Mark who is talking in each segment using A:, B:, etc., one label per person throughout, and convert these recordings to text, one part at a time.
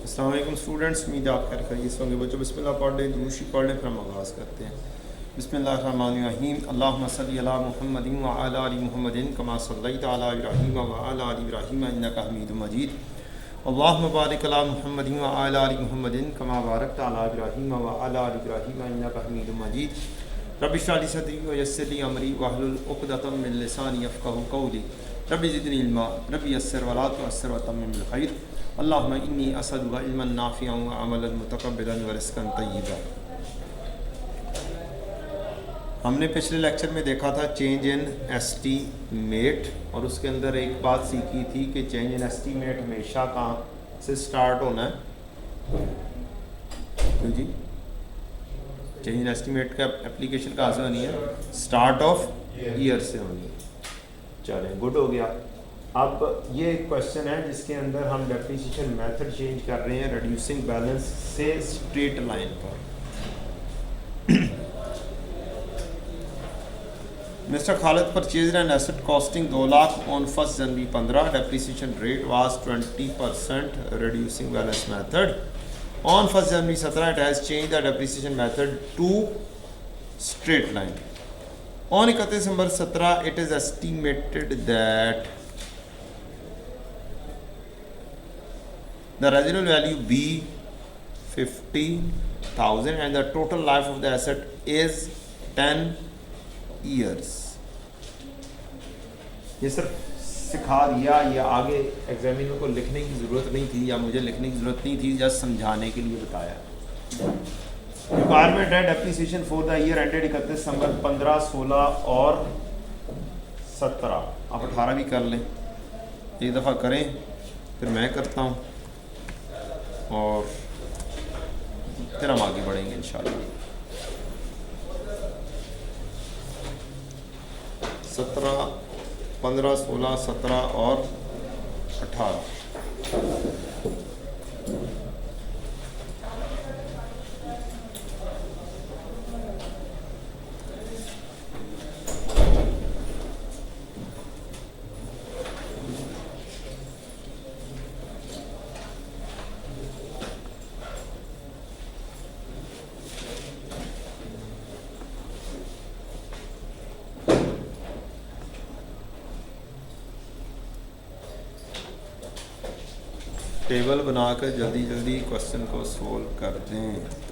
A: अस्सलाम वालेकुम स्टूडेंट्स, उम्मीद आप खैर खैरियत से होंगे। बच्चों बिस्मिल्लाह पढ़ लें, दुरूद पढ़ लें, फिर हम आगाज़ करते हैं। बिस्मिल्लाहिर्रहमानिर्रहीम। अल्लाहुम्मा सल्लि अला मुहम्मदिन व अला आलि मुहम्मदिन कमा सल्लैता अला इब्राहीम व अला आलि इब्राहीम इन्नका हमीदुम मजीद। अल्लाहुम्मा बारिक अला मुहम्मदिन व अला आलि मुहम्मदिन कमा बारकता अला इब्राहीम व अला आलि इब्राहीम इन्नका हमीदुम मजीद। रब्बि इश्रह ली सदरी व यस्सिर ली अमरी वहलुल उक़दतम मिन लिसानी यफ़क़हू क़ौली। रब्बि ज़िदनी इल्मा रब्बि यस्सिर व ला तुअस्सिर व तम्मिम बिल खैर। अल्लाहुम्मा इन्नी असअलुका इल्मन नाफ़िअन व अमलन मुतक़ब्बिलन व रिज़्क़न तय्यिबा। हमने पिछले लेक्चर में देखा था चेंज इन एस्टीमेट, और उसके अंदर एक बात सीखी थी कि चेंज इन एस्टीमेट हमेशा कहाँ से स्टार्ट होना है। क्यों जी? चेंज इन एस्टीमेट का एप्लीकेशन कहाँ से होनी है? स्टार्ट ऑफ ईयर से होनी है। चलें, गुड हो गया। अब ये एक क्वेश्चन है जिसके अंदर हम डेप्रिसिएशन मेथड चेंज कर रहे हैं रिड्यूसिंग बैलेंस से स्ट्रेट लाइन पर। Mr Khalid purchase an asset costing 2 lakh on 1 January 15। Depreciation rate was 20%। Reducing balance method on 1 January 17 it has change the depreciation method to straight line. On 31 December 17 it is estimated that the residual value be 50,000 and the total life of the asset is 10 years। ये सिर्फ सिखा दिया, या आगे examiner को लिखने की ज़रूरत नहीं थी, या मुझे लिखने की ज़रूरत नहीं थी, जस्ट समझाने के लिए बताया। रिक्वायरमेंट है depreciation for the year ended 31 दिसंबर 15, 16 और 17। आप 18 भी कर लें, एक दफ़ा करें, फिर मैं करता हूँ और फिर हम आगे बढ़ेंगे इंशाल्लाह। 17, 15, 16, 17 और 18। टेबल बनाकर जल्दी जल्दी क्वेश्चन को सोल्व कर दें।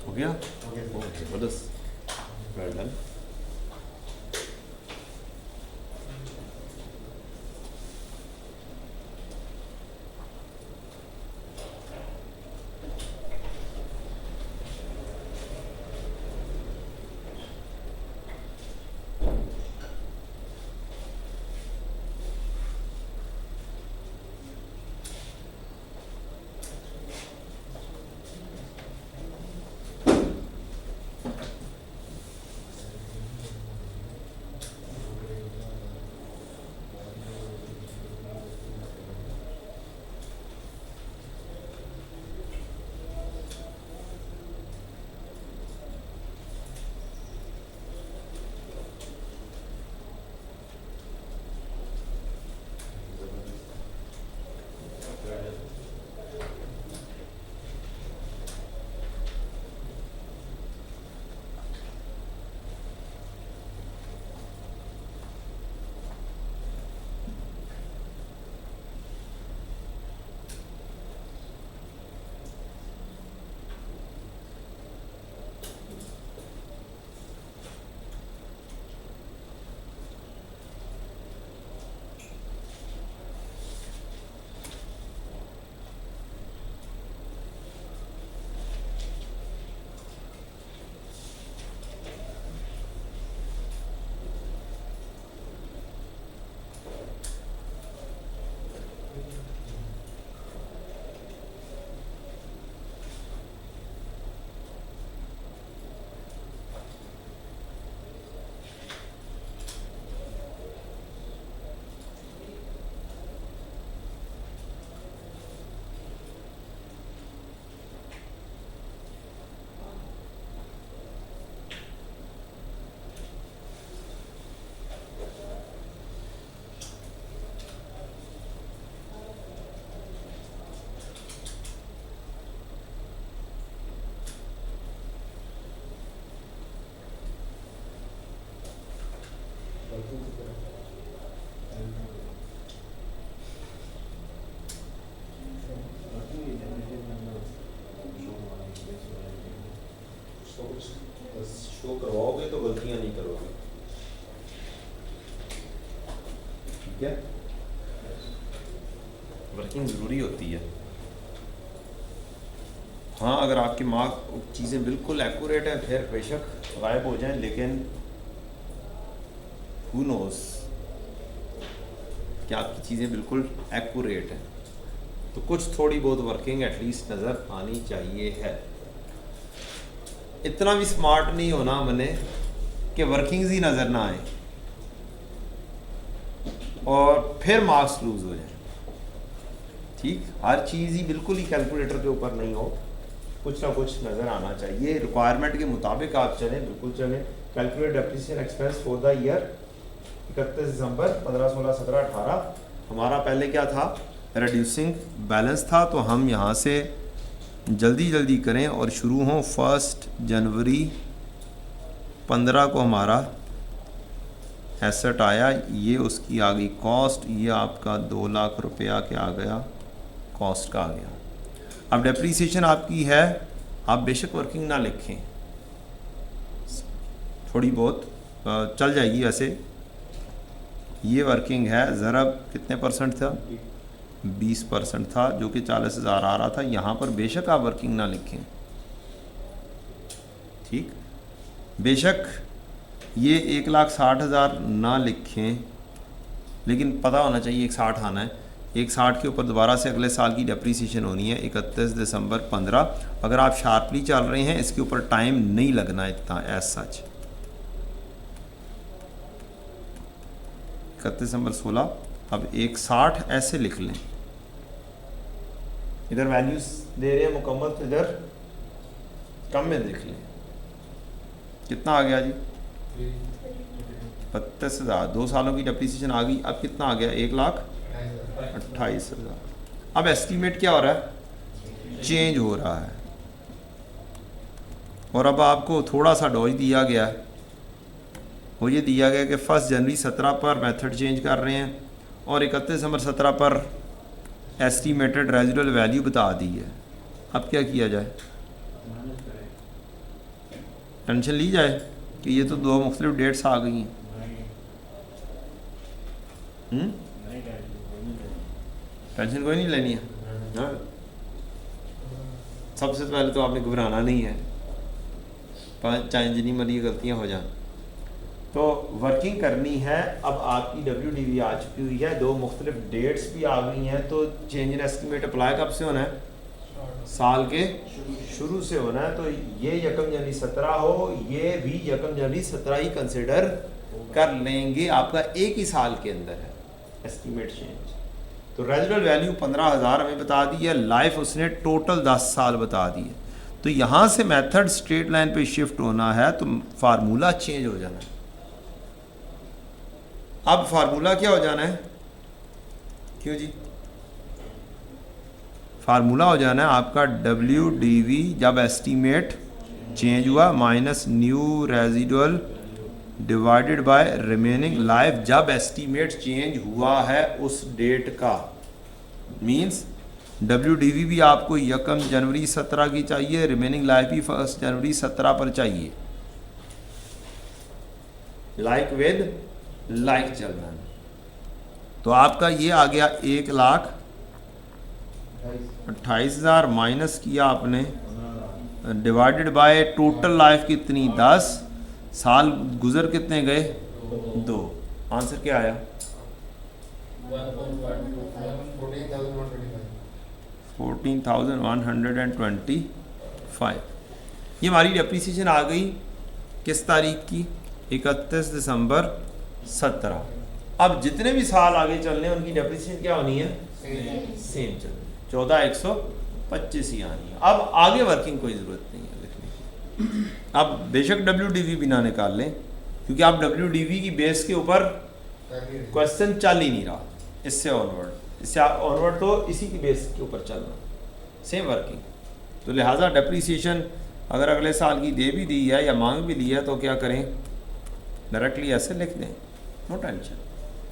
A: हो गया? जबरदस्त, वेल डन। ठीक है, वर्किंग ज़रूरी होती है। हाँ, अगर आपके मार्क चीज़ें बिल्कुल एक्यूरेट हैं फिर बेशक गायब हो जाएं, लेकिन हु नोस कि आपकी चीज़ें बिल्कुल एक्यूरेट हैं, तो कुछ थोड़ी बहुत वर्किंग एटलीस्ट नज़र आनी चाहिए है। इतना भी स्मार्ट नहीं होना बने कि वर्किंग्स ही नज़र ना आए और फिर मार्क्स लूज हो जाए। ठीक, हर चीज़ ही बिल्कुल ही कैलकुलेटर के ऊपर नहीं हो, कुछ ना कुछ नज़र आना चाहिए। रिक्वायरमेंट के मुताबिक आप चलें, बिल्कुल चलें। Calculate depreciation expense for the year 31 दिसंबर 15, 16, 17, 18। हमारा पहले क्या था, रिड्यूसिंग बैलेंस था, तो हम यहाँ से जल्दी जल्दी करें और शुरू हों 1 जनवरी 15 को हमारा एसेट आया, ये उसकी आ गई कॉस्ट, ये आपका 2 लाख रुपया क्या आ गया, कॉस्ट का आ गया। अब डेप्रीसिएशन आपकी है, आप बेशक वर्किंग ना लिखें, थोड़ी बहुत चल जाएगी। वैसे ये वर्किंग है, ज़रा कितने परसेंट था, 20% था, जो कि 40,000 आ रहा था। यहाँ पर बेशक आप वर्किंग ना लिखें, ठीक, बेशक ये 1,60,000 ना लिखें, लेकिन पता होना चाहिए 1,60 आना है। 1,60 के ऊपर दोबारा से अगले साल की डेप्रीसिएशन होनी है 31 दिसंबर 15। अगर आप शार्पली चल रहे हैं, इसके ऊपर टाइम नहीं लगना इतना एज सच। 31 दिसंबर 16, अब 1,60 ऐसे लिख लें, इधर वैल्यूज दे रहे हैं मुकम्मल, तो इधर कम में देख लें कितना आ गया जी, 32,000। 2 सालों की डेप्रीसिएशन आ गई। अब कितना आ गया, 1,28,000। अब एस्टीमेट क्या हो रहा है, चेंज हो रहा है, और अब आपको थोड़ा सा डॉज दिया गया है। वो ये दिया गया कि 1 जनवरी 17 पर मेथड चेंज कर रहे हैं और 31 दिसंबर 17 पर एस्टीमेटेड रेजिडुअल वैल्यू बता दी है। अब क्या किया जाए, टेंशन ली जाए कि ये तो 2 मुख्तलिफ डेट्स आ गई हैं। टेंशन कोई नहीं लेनी है। हाँ, सबसे पहले तो आपने घबराना नहीं है, चाहे जितनी मर्जी गलतियाँ हो जाए, तो वर्किंग करनी है। अब आपकी WDV आ चुकी हुई है, 2 मुख्तलिफ डेट्स भी आ गई हैं, तो चेंज इन एस्टीमेट अप्लाई कब से होना है, साल के शुरू से होना है। तो ये 1 जनवरी 17 हो, ये भी 1 जनवरी 17 ही कंसिडर कर लेंगे, आपका एक ही साल के अंदर है एस्टीमेट चेंज। तो रेजिडुअल वैल्यू 15,000 हमें बता दी है, लाइफ उसने टोटल 10 साल बता दी है। तो यहाँ से मेथड स्ट्रेट लाइन पे शिफ्ट होना है, तो फार्मूला चेंज हो जाना है। अब फार्मूला क्या हो जाना है, क्यों जी, फार्मूला हो जाना है आपका WDV जब एस्टीमेट चेंज हुआ minus new residual divided by remaining life जब एस्टीमेट चेंज हुआ है उस डेट का। मींस WDV भी आपको 1 जनवरी 17 की चाहिए, रिमेनिंग लाइफ भी 1 जनवरी 17 पर चाहिए। लाइक विद लाइक चलना है। तो आपका ये आ गया 1,28,000 माइनस किया आपने डिवाइडेड बाय टोटल लाइफ कितनी, 10 साल गुजर कितने गए, 2। आंसर क्या आया, 14,125। ये हमारी डेप्रीसिएशन आ गई किस तारीख की, 31 दिसंबर 17। अब जितने भी साल आगे चलने हैं उनकी डेप्रीसिएशन क्या होनी है, सेम चलनी, 14,125 ही आनी है। अब आगे वर्किंग कोई ज़रूरत नहीं है लिखने की। अब बेशक WDV भी ना निकाल लें, क्योंकि आप WDV की बेस के ऊपर क्वेश्चन चल ही नहीं रहा। इससे ऑनवर्ड तो इसी की बेस के ऊपर चल रहा, सेम वर्किंग। तो लिहाजा डेप्रीसिएशन अगर अगले साल की दे भी दी है या मांग भी ली है, तो क्या करें, डायरेक्टली ऐसे लिख दें, नो टेंशन,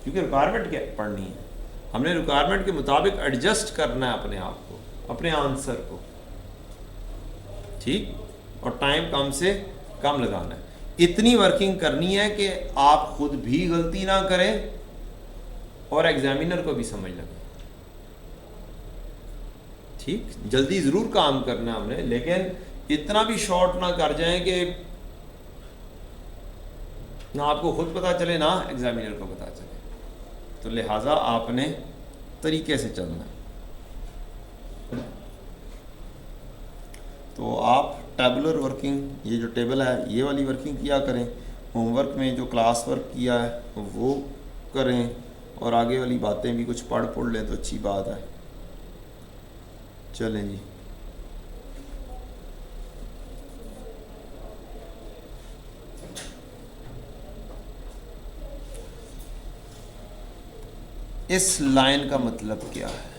A: क्योंकि रिक्वायरमेंट क्या पढ़नी है, हमने रिक्वायरमेंट के मुताबिक एडजस्ट करना है अपने आप को, अपने आंसर को, ठीक, और टाइम कम से कम लगाना है। इतनी वर्किंग करनी है कि आप खुद भी गलती ना करें और एग्जामिनर को भी समझ लगे। ठीक, जल्दी ज़रूर काम करना हमने, लेकिन इतना भी शॉर्ट ना कर जाएं कि ना आपको खुद पता चले ना एग्जामिनर को पता चले। तो लिहाजा आपने तरीके से चलना है। तो आप टेबुलर वर्किंग, ये जो टेबल है ये वाली वर्किंग किया करें, होमवर्क में जो क्लास वर्क किया है वो करें, और आगे वाली बातें भी कुछ पढ़ लें तो अच्छी बात है। चलें जी, इस लाइन का मतलब क्या है?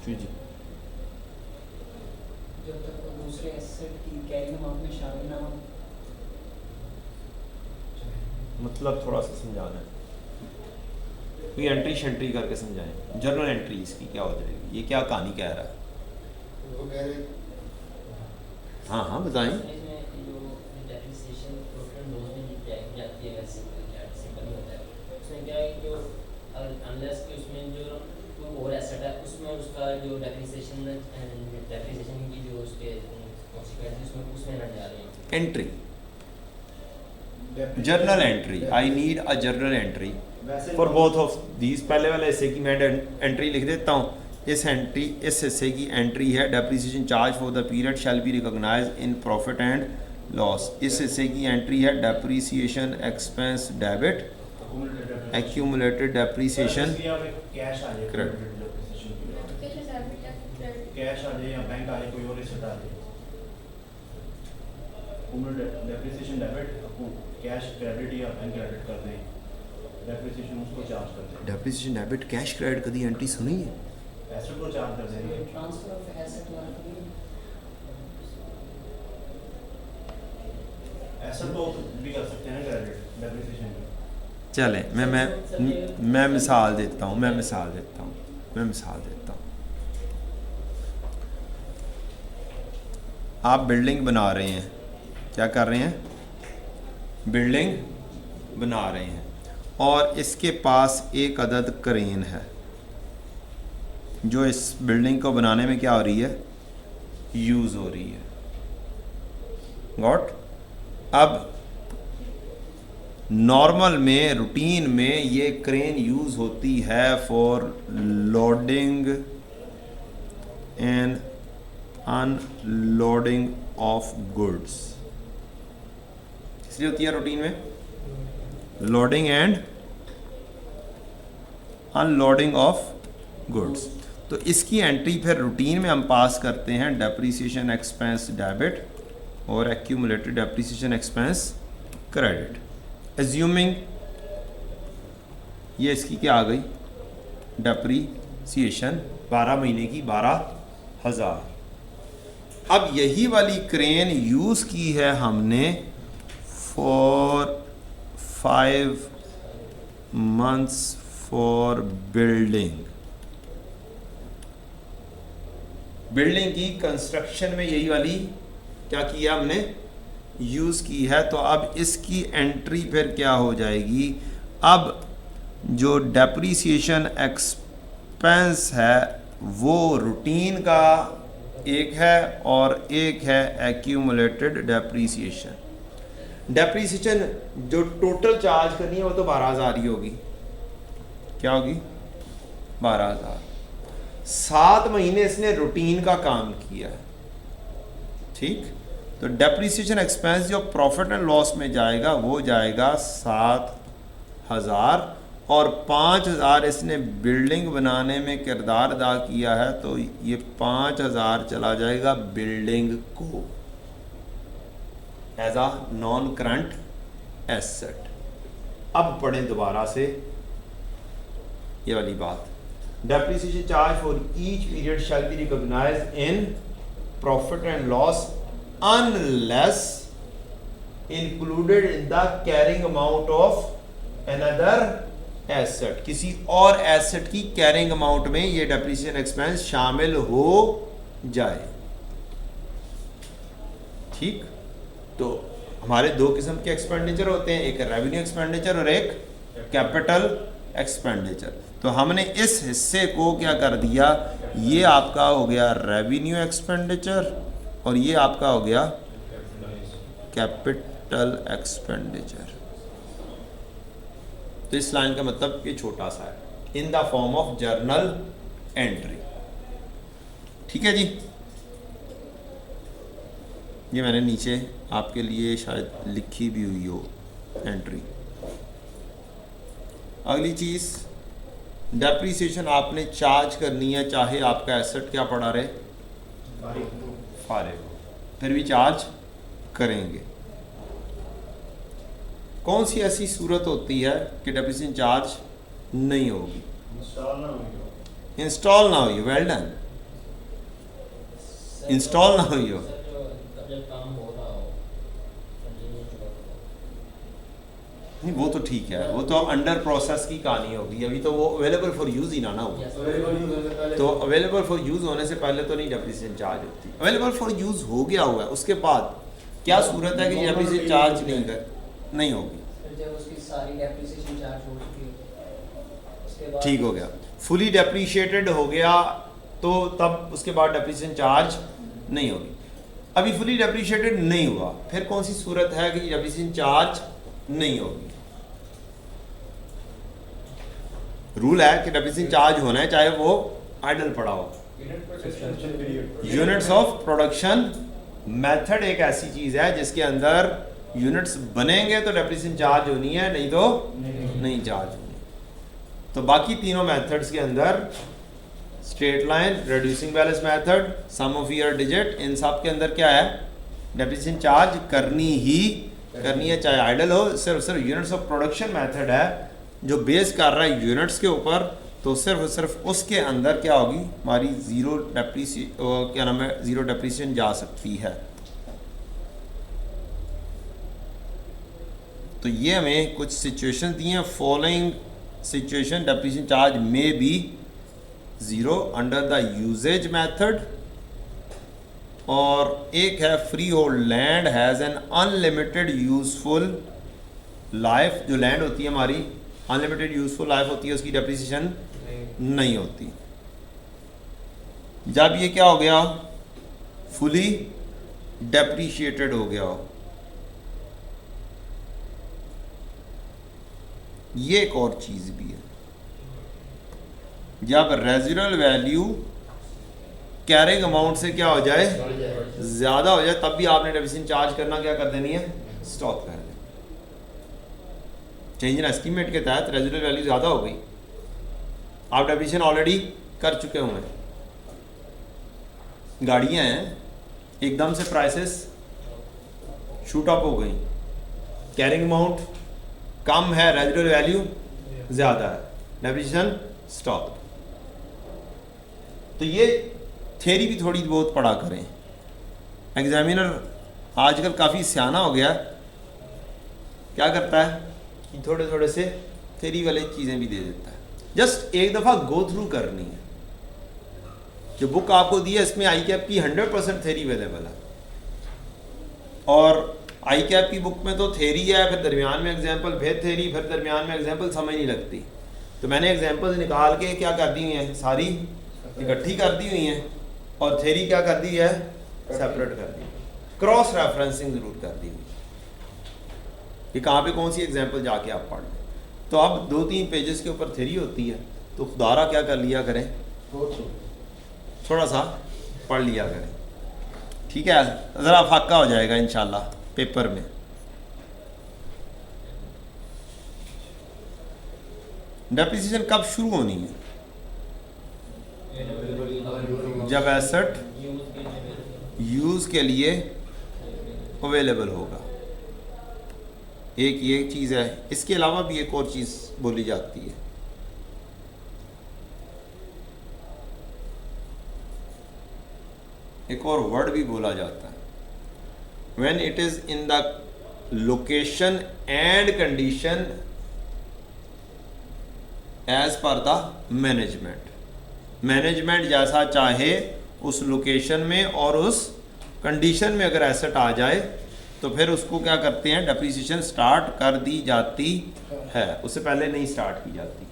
A: जी,
B: जब तक वो दूसरे एसेट की कैरी अमाउंट में शामिल ना हो।
A: मतलब थोड़ा सा समझाना है, कोई एंट्री शंट्री करके समझाएं। जर्नल एंट्री इसकी क्या हो जाएगी? ये क्या कहानी कह रहा है?
C: वो कह रहे
A: हाँ हाँ बताएं।
D: इसमें जो डेप्रिसिएशन टोटल डोज में जाती है वैसे सिंपल नहीं होता है। उसमें क्या है कि जो अनलेस कि उसमें जो कोई और एसेट है उसमें उसका जो डेप्रिसिएशन की जो उसके कॉन्सिक्वेंसेस उसमें ना जा रहे हैं।
A: Entry, journal entry, I need a journal entry for both of these. पहले वाले हिस्से की मैं एंट्री लिख देता हूँ। इस हिस्से की एंट्री है depreciation charge for the period shall be recognised in profit and loss. इस हिस्से की एंट्री है depreciation expense debit, accumulated depreciation credit.
C: Cash आ जाए या बैंक आ जाए, कोई और एसेट आ जाए, डेप्रिसिएशन डेबिट आपको कैश क्रेडिट या बैंक क्रेडिट कर दें, डेप्रिसिएशन उसको चार्ज कर दें।
A: डेप्रिसिएशन डेबिट कैश क्रेडिट कभी एंट्री सुनी है?
C: एसेट को चार्ज कर देंगे।
B: ट्रांसफर ऑफ एसेट वाला भी
C: एसेट तो भी कर सकते हैं क्रेडिट डेप्रिसिएशन में।
A: चलें, मैं मिसाल देता हूँ। आप बिल्डिंग बना रहे हैं, क्या कर रहे हैं? बिल्डिंग बना रहे हैं, और इसके पास एक अदद क्रेन है जो इस बिल्डिंग को बनाने में क्या हो रही है? यूज़ हो रही है। गॉट? अब नॉर्मल में, रूटीन में ये क्रेन यूज़ होती है for loading and unloading of goods. इसलिए होती है रूटीन में loading and unloading of goods. तो इसकी एंट्री फिर रूटीन में हम पास करते हैं डेप्रिसिएशन एक्सपेंस डेबिट और accumulated depreciation expense credit. Assuming ये इसकी क्या आ गई? डेप्रिसिएशन 12 महीने की 12,000। अब यही वाली क्रेन यूज़ की है हमने फॉर 5 months फॉर बिल्डिंग की कंस्ट्रक्शन में यही वाली क्या किया हमने? यूज़ की है। तो अब इसकी एंट्री फिर क्या हो जाएगी? अब जो डेप्रिसिएशन एक्सपेंस है वो रूटीन का एक है और एक है एक्यूमुलेटेड डेप्रिसिएशन। डेप्रिसिएशन जो टोटल चार्ज करनी है वो तो 12,000 ही होगी। क्या होगी? 12,000। 7 महीने इसने रूटीन का काम किया है। ठीक, तो डेप्रिसिएशन एक्सपेंस जो प्रॉफिट एंड लॉस में जाएगा वो जाएगा 7,000, और 5,000 इसने बिल्डिंग बनाने में किरदार अदा किया है, तो ये 5,000 चला जाएगा बिल्डिंग को as a non current asset. अब पढ़ें दोबारा से ये वाली बात। Depreciation charge for each period shall be recognized in profit and loss unless included in the carrying amount of another asset, किसी और एसेट की कैरिंग अमाउंट में ये डेप्रिसिएशन एक्सपेंस शामिल हो जाए। ठीक, तो हमारे दो किस्म के एक्सपेंडिचर होते हैं, एक रेवेन्यू एक्सपेंडिचर और एक कैपिटल एक्सपेंडिचर। तो हमने इस हिस्से को क्या कर दिया, ये आपका हो गया रेवेन्यू एक्सपेंडिचर और ये आपका हो गया कैपिटल एक्सपेंडिचर। तो इस लाइन का मतलब ये छोटा सा है, in the form of journal entry. ठीक है जी, ये मैंने नीचे आपके लिए शायद लिखी भी हुई हो एंट्री। अगली चीज़, डेप्रिसिएशन आपने चार्ज करनी है, चाहे आपका एसेट क्या पड़ा रहे, फारिग हो, फिर भी चार्ज करेंगे। कौन सी ऐसी सूरत होती है कि डेप्रिसिएशन चार्ज नहीं होगी? इंस्टॉल ना हुई, वेल डन, इंस्टॉल ना हुई हो। नहीं वो तो ठीक है, वो तो अंडर प्रोसेस की कहानी होगी, अभी तो वो अवेलेबल फॉर यूज़ ही ना हो। तो अवेलेबल फॉर यूज़ होने से पहले तो नहीं डेप्रिसिएशन चार्ज होती। अवेलेबल फॉर यूज़ हो गया हुआ है, उसके बाद क्या सूरत है कि डेप्रिसिएशन चार्ज नहीं होगी?
B: जब उसकी सारी डेप्रिसिएशन चार्ज हो चुकी है उसके बाद
A: ठीक हो गया, फुली डेप्रिशिएटेड हो गया, तो तब उसके बाद डेप्रिसिएशन चार्ज नहीं होगी। अभी फुली डेप्रिशिएटेड नहीं हुआ, फिर कौन सी सूरत है कि डेप्रिसिएशन चार्ज नहीं होगी? रूल है कि डेप्रिसिएशन चार्ज होना है चाहे वो आइडल पड़ा हो। यूनिट्स ऑफ प्रोडक्शन मेथड एक ऐसी चीज है जिसके अंदर यूनिट्स बनेंगे तो डेप्रिसिएशन चार्ज होनी है, नहीं तो नहीं चार्ज होनी। तो बाकी तीनों मेथड्स के अंदर straight line, reducing balance method, sum of year digit, इन सब के अंदर क्या है, डेप्रिसिएशन चार्ज करनी है चाहे आइडल हो। सिर्फ यूनिट्स ऑफ प्रोडक्शन मेथड है जो बेस कर रहा है यूनिट्स के ऊपर, तो सिर्फ उसके अंदर क्या होगी, हमारी ज़ीरो डेप्रिसिएशन जा सकती है। तो ये हमें कुछ सिचुएशन दी हैं, फॉलोइंग सिचुएशन डेप्रिसिएशन चार्ज में be zero under the usage method, और एक है free hold land has an unlimited useful life. जो लैंड होती है हमारी अनलिमिटेड यूजफुल लाइफ होती है, उसकी डेप्रिसिएशन नहीं होती। जब ये क्या हो गया, फुली डेप्रिशिएटेड हो गया हो। ये एक और चीज़ भी है, जब रेजिडुअल वैल्यू कैरिंग अमाउंट से क्या हो जाए, ज़्यादा हो जाए, तब भी आपने डेप्रिसिएशन चार्ज करना क्या कर देनी है, स्टॉप कर देना। चेंज इन एस्टीमेट के तहत रेजिडुअल वैल्यू ज़्यादा हो गई, आप डेप्रिसिएशन ऑलरेडी कर चुके होंगे। गाड़ियाँ हैं, एकदम से प्राइसेस शूट अप हो गई, कैरिंग अमाउंट कम है, रेजिडुअल वैल्यू ज़्यादा है, डेप्रिसिएशन स्टॉप। तो ये थ्योरी भी थोड़ी बहुत पढ़ा करें। एग्जामिनर आजकल काफ़ी सियाना हो गया, क्या करता है कि थोड़े थोड़े से थ्योरी वाली चीज़ें भी दे देता है। जस्ट एक दफ़ा गो थ्रू करनी है। जो बुक आपको दी है इसमें आई कैप की 100% थ्योरी अवेलेबल है, और आई कैप की बुक में तो थ्योरी है, फिर दरमियान में एग्जाम्पल, फिर थ्योरी, फिर दरमियान में एग्जाम्पल, समझ नहीं लगती। तो मैंने एग्जाम्पल्स निकाल के क्या कर दी हुई हैं, सारी इकट्ठी कर दी हुई हैं, और थ्योरी क्या कर दी है, सेपरेट कर दी, क्रॉस रेफरेंसिंग ज़रूर कर दी हुई कि कहाँ पे कौन सी एग्जाम्पल जाके आप पढ़ लें। तो अब 2-3 पेजेस के ऊपर थ्योरी होती है, तो खुदारा क्या कर लिया करें, थोड़ा सा पढ़ लिया करें, ठीक है, ज़रा फाका हो जाएगा इंशाल्लाह पेपर में। डेप्रिसिएशन कब शुरू होनी है, जब एसेट यूज़ के लिए अवेलेबल होगा। एक ये चीज़ है, इसके अलावा भी एक और चीज़ बोली जाती है, एक और वर्ड भी बोला जाता है, when it is in the location and condition as per the management जैसा चाहे उस लोकेशन में और उस कंडीशन में अगर एसेट आ जाए तो फिर उसको क्या करते हैं, डेप्रिसिएशन स्टार्ट कर दी जाती है, उससे पहले नहीं स्टार्ट की जाती।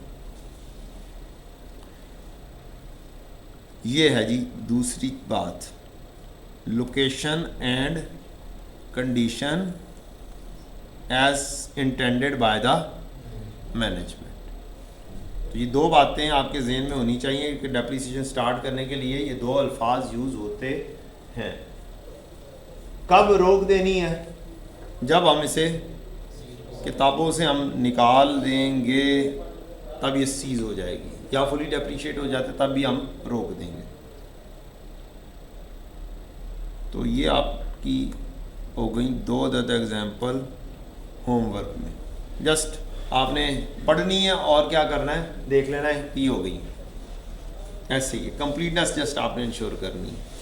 A: ये है जी दूसरी बात, location and condition as intended by the management. तो ये दो बातें आपके जहन में होनी चाहिए कि डेप्रिसिएशन स्टार्ट करने के लिए ये दो अल्फाज यूज़ होते हैं। कब रोक देनी है, जब हम इसे किताबों से हम निकाल देंगे तब ये सीज हो जाएगी, या फुली डेप्रिशिएट हो जाते तब भी हम रोक देंगे। तो ये आपकी हो गई दो अदद एग्जाम्पल होमवर्क में। जस्ट आपने पढ़नी है और क्या करना है, देख लेना है कि हो गई, ऐसे ही कंप्लीटनेस जस्ट आपने इंश्योर करनी है।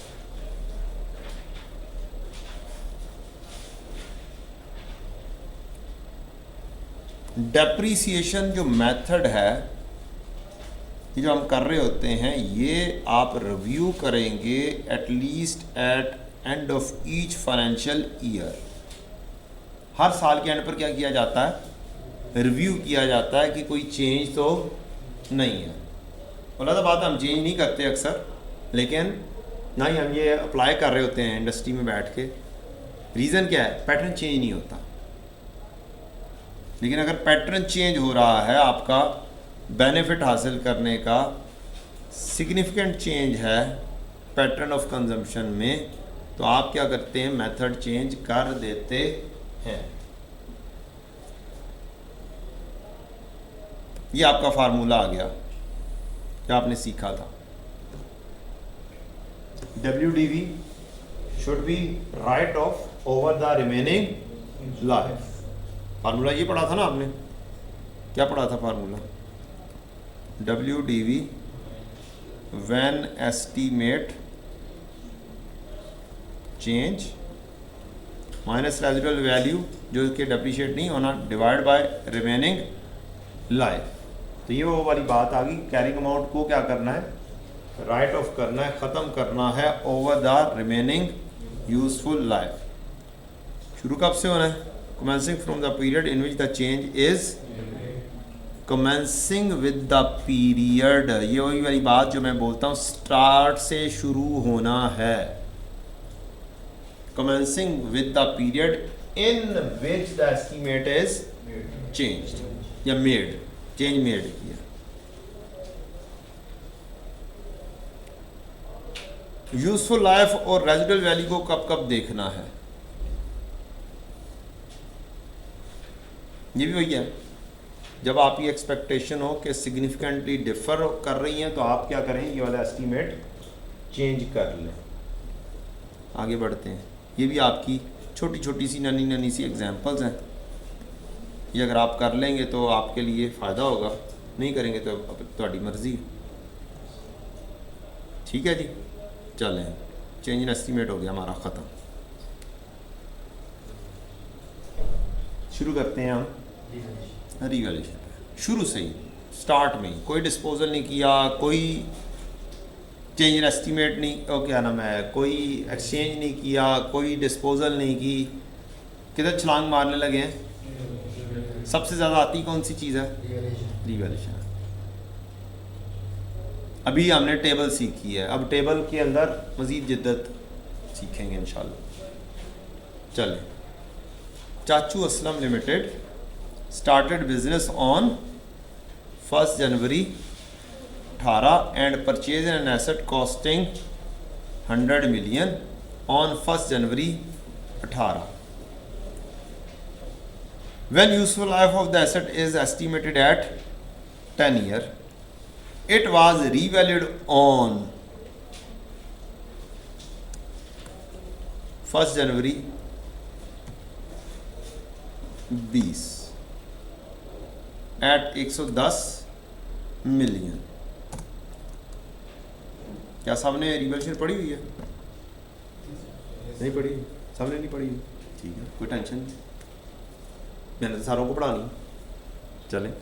A: डेप्रीसिएशन जो मेथड है, ये जो हम कर रहे होते हैं, ये आप रिव्यू करेंगे at least at end of each financial year. हर साल के एंड पर क्या किया जाता है, रिव्यू किया जाता है कि कोई चेंज तो नहीं है। बोला तो बात हम चेंज नहीं करते अक्सर, लेकिन ना ही हम ये अप्लाई कर रहे होते हैं इंडस्ट्री में बैठ के। रीज़न क्या है, पैटर्न चेंज नहीं होता। लेकिन अगर पैटर्न चेंज हो रहा है, आपका बेनिफिट हासिल करने का सिग्निफिकेंट चेंज है पैटर्न ऑफ कंजम्पशन में, तो आप क्या करते हैं, मेथड चेंज कर देते हैं। ये आपका फार्मूला आ गया जो आपने सीखा था। WDV should be right of over the remaining life. Formula ये पढ़ा था ना आपने, क्या पढ़ा था formula, WDV when estimate change minus residual value जो कि डेप्रिशिएट नहीं होना, डिवाइड बाय रिमेनिंग लाइफ। तो ये वो वाली बात आ गई, कैरिंग अमाउंट को क्या करना है, राइट ऑफ करना है, ख़त्म करना है over the remaining useful life. शुरू कब से होना है, commencing from the period in which the change is commencing with the period। ये वही वाली बात जो मैं बोलता हूँ, स्टार्ट से शुरू होना है। commencing with the period in which the estimate is changed या made, change made किया। यूजफुल लाइफ और रेजिडुअल वैल्यू को कब कब देखना है, ये भी वही है, जब आपकी एक्सपेक्टेशन हो कि सिग्निफिकेंटली डिफर कर रही हैं तो आप क्या करें, ये वाला एस्टीमेट चेंज कर लें। आगे बढ़ते हैं, ये भी आपकी छोटी छोटी सी नन्ही नन्ही सी एग्जांपल्स हैं। ये अगर आप कर लेंगे तो आपके लिए फ़ायदा होगा, नहीं करेंगे तो अब तुम्हारी मर्ज़ी। ठीक है जी, चलें, चेंज इन एस्टीमेट हो गया हमारा ख़त्म। शुरू करते हैं हम रिवैल्यूएशन। शुरू से ही, स्टार्ट में ही कोई डिस्पोजल नहीं किया, कोई चेंज इन एस्टीमेट नहीं, ओ क्या नाम है, कोई एक्सचेंज नहीं किया, कोई डिस्पोजल नहीं की, किधर छलांग मारने लगे हैं। सबसे ज़्यादा आती कौन सी चीज़ है, रिवैल्यूएशन। अभी हमने टेबल सीखी है, अब टेबल के अंदर मज़ीद जिद्दत सीखेंगे इंशाल्लाह। चलें, चाचू Aslam limited started business on 1st January 18 and purchased an asset costing 100 million on 1st January 18. When useful life of the asset is estimated at 10 years, it was revalued on 1st January 20 at 110 million. क्या सबने revaluation पढ़ी हुई है, नहीं पढ़ी, सबने नहीं पढ़ी। ठीक है, कोई टेंशन नहीं, मैंने तो सारों को पढ़ानी। चलें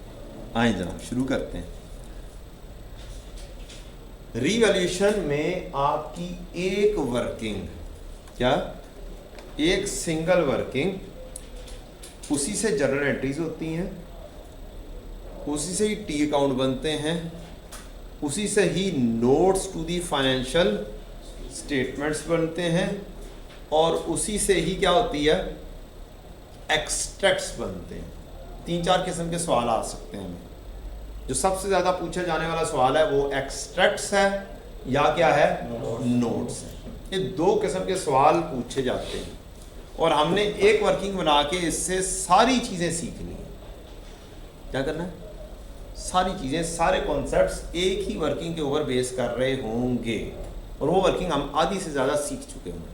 A: आए जनाब, शुरू करते हैं। रीवैल्यूएशन में आपकी एक वर्किंग, क्या एक सिंगल वर्किंग, उसी से जर्नल एंट्रीज होती हैं, उसी से ही टी अकाउंट बनते हैं, उसी से ही notes to the financial statements बनते हैं, और उसी से ही क्या होती है, एक्सट्रैक्ट्स बनते हैं। 3-4 किस्म के सवाल आ सकते हैं हमें। जो सबसे ज़्यादा पूछा जाने वाला सवाल है वो एक्सट्रैक्ट्स है या क्या है, नोट्स है। ये 2 किस्म के सवाल पूछे जाते हैं, और हमने एक वर्किंग बना के इससे सारी चीज़ें सीखनी है। क्या करना है, सारी चीज़ें, सारे कॉन्सेप्ट्स एक ही वर्किंग के ऊपर बेस कर रहे होंगे, और वो वर्किंग हम आधी से ज़्यादा सीख चुके होंगे।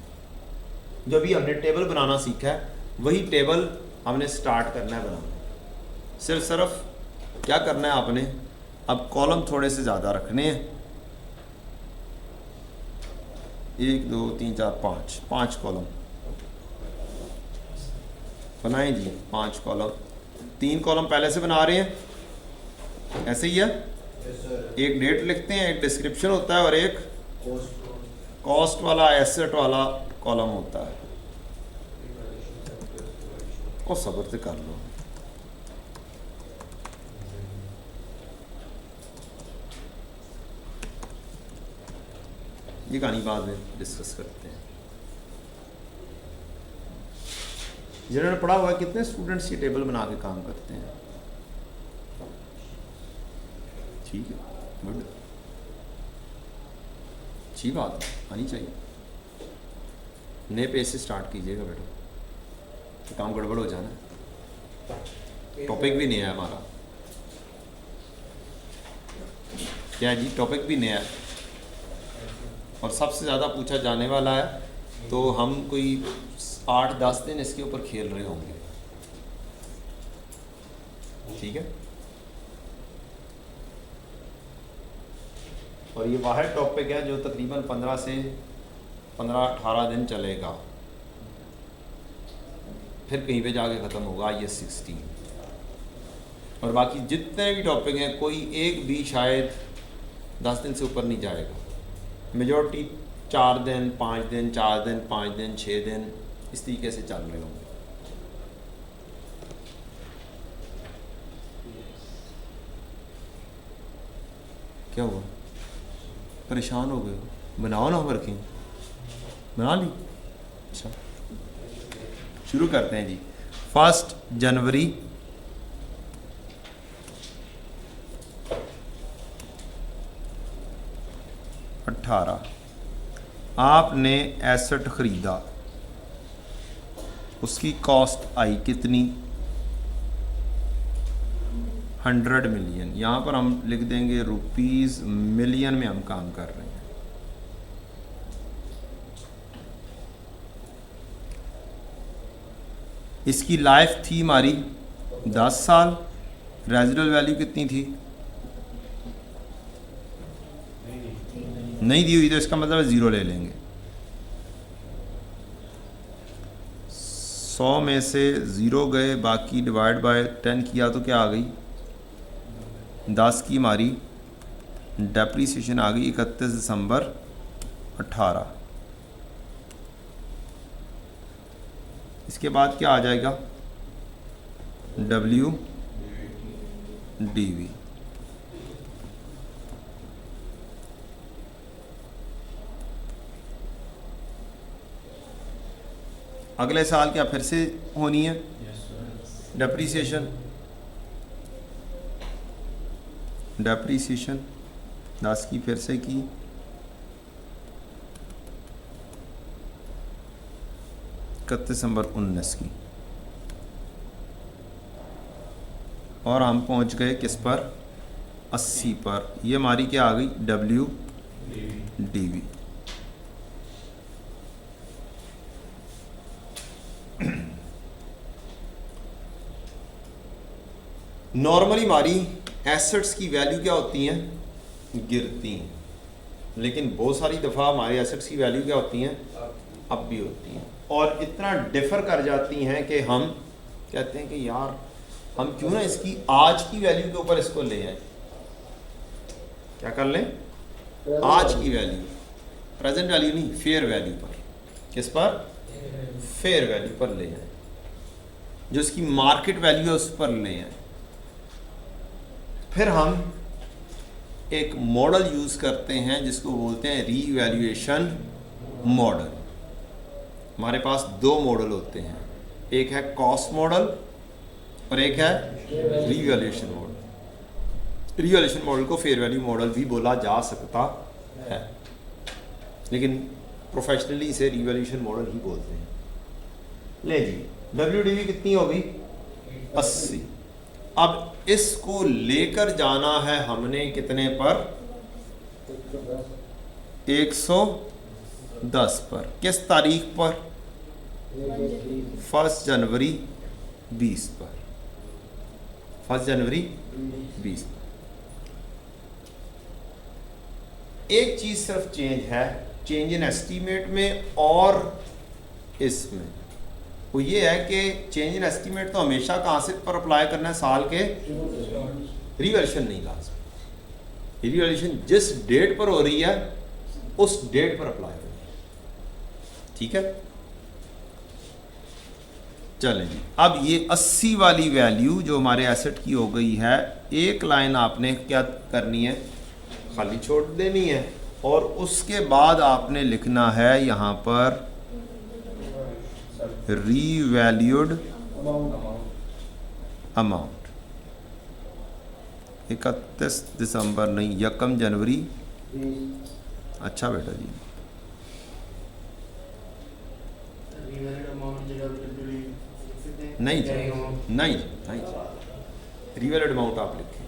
A: जो भी हमने टेबल बनाना सीखा है वही टेबल हमने स्टार्ट करना है बनाना। सिर्फ क्या करना है आपने, अब कॉलम थोड़े से ज़्यादा रखने हैं, 1 2 3 4 5 कॉलम बनाएं जी। 5 कॉलम, 3 कॉलम पहले से बना रहे हैं, ऐसे ही है। एक डेट लिखते हैं, एक डिस्क्रिप्शन होता है, और एक कॉस्ट वाला, एसेट वाला कॉलम होता है। और सब्र से कर लो, ये कहानी बाद में डिस्कस करते हैं। जिन्होंने पढ़ा हुआ है, कितने स्टूडेंट्स ये टेबल बना के काम करते हैं? ठीक है, गुड, अच्छी बात है, आनी चाहिए। नए पेज से स्टार्ट कीजिएगा बेटा, तो काम गड़बड़ हो जाना। टॉपिक भी नया है हमारा, क्या है जी, टॉपिक भी नया है, और सबसे ज़्यादा पूछा जाने वाला है। तो हम कोई 8-10 दिन इसके ऊपर खेल रहे होंगे, ठीक है। और ये वाहिद टॉपिक है जो तकरीबन 15 से 18 दिन चलेगा, फिर कहीं पे जाके ख़त्म होगा IAS 16। और बाकी जितने भी टॉपिक हैं, कोई एक भी शायद 10 दिन से ऊपर नहीं जाएगा। मेजॉरिटी 4 दिन, 5 दिन, 4 दिन, 5 दिन, 6 दिन, इस तरीके से चल रहे होंगे। क्या हुआ, परेशान हो गए हो? बनाओ ना वर्किंग, बना ली। अच्छा, शुरू करते हैं जी। 1 जनवरी 18 आपने एसेट ख़रीदा, उसकी कॉस्ट आई कितनी, 100 मिलियन। यहाँ पर हम लिख देंगे रुपीज़, मिलियन में हम काम कर रहे हैं। इसकी लाइफ थी हमारी 10 साल, रेजिडुअल वैल्यू कितनी थी, नहीं दी हुई, तो इसका मतलब 0 ले लेंगे। 100 में से 0 गए, बाकी डिवाइड बाय 10 किया तो क्या आ गई, 10 की हमारी डेप्रीसिएशन आ गई 31 दिसंबर 18। इसके बाद क्या आ जाएगा, WDV। अगले साल क्या फिर से होनी है डेप्रीसिएशन, 10 की फिर से की, 31 दिसंबर 19 की, और हम पहुंच गए किस पर, 80 पर। ये हमारी क्या आ गई, WDV। नॉर्मली हमारी एसेट्स की वैल्यू क्या होती हैं, गिरती हैं, लेकिन बहुत सारी दफ़ा हमारे एसेट्स की वैल्यू क्या होती हैं, अब भी होती हैं। और इतना डिफ़र कर जाती हैं कि हम कहते हैं कि यार हम क्यों ना इसकी आज की वैल्यू के ऊपर इसको ले आए। क्या कर लें? आज की वैल्यू, प्रेजेंट वैल्यू नहीं, फेयर वैल्यू पर। किस पर? फेयर वैल्यू पर ले आए, जो इसकी मार्केट वैल्यू है उस पर ले आए। फिर हम एक मॉडल यूज़ करते हैं जिसको बोलते हैं रीवैल्यूएशन मॉडल। हमारे पास दो मॉडल होते हैं, एक है कॉस्ट मॉडल और एक है रीवैल्यूएशन मॉडल। रीवैल्यूएशन मॉडल को फेयर वैल्यू मॉडल भी बोला जा सकता है, लेकिन प्रोफेशनली इसे रीवैल्यूएशन मॉडल ही बोलते हैं। ले जी, WDV कितनी होगी? 80। अब इसको लेकर जाना है हमने कितने पर? 110 पर। किस तारीख पर? 1 जनवरी 20 पर। 1 जनवरी 20 पर। एक चीज सिर्फ चेंज है, चेंज इन एस्टीमेट में और इसमें, वो ये है कि चेंज इन एस्टीमेट तो हमेशा कहाँ से पर अप्लाई करना है? साल के रिवैल्यूएशन नहीं लाजमी। रिवैल्यूएशन जिस डेट पर हो रही है उस डेट पर अप्लाई करनी है। ठीक है, चलें जी। अब ये 80 वाली वैल्यू जो हमारे एसेट की हो गई है, एक लाइन आपने क्या करनी है? खाली छोड़ देनी है, और उसके बाद आपने लिखना है यहाँ पर रीवैल्यूड अमाउंट। 31 दिसंबर नहीं, 1 जनवरी। अच्छा बेटा जी, नहीं नहीं नहीं, रीवैल्यूड अमाउंट आप लिखें।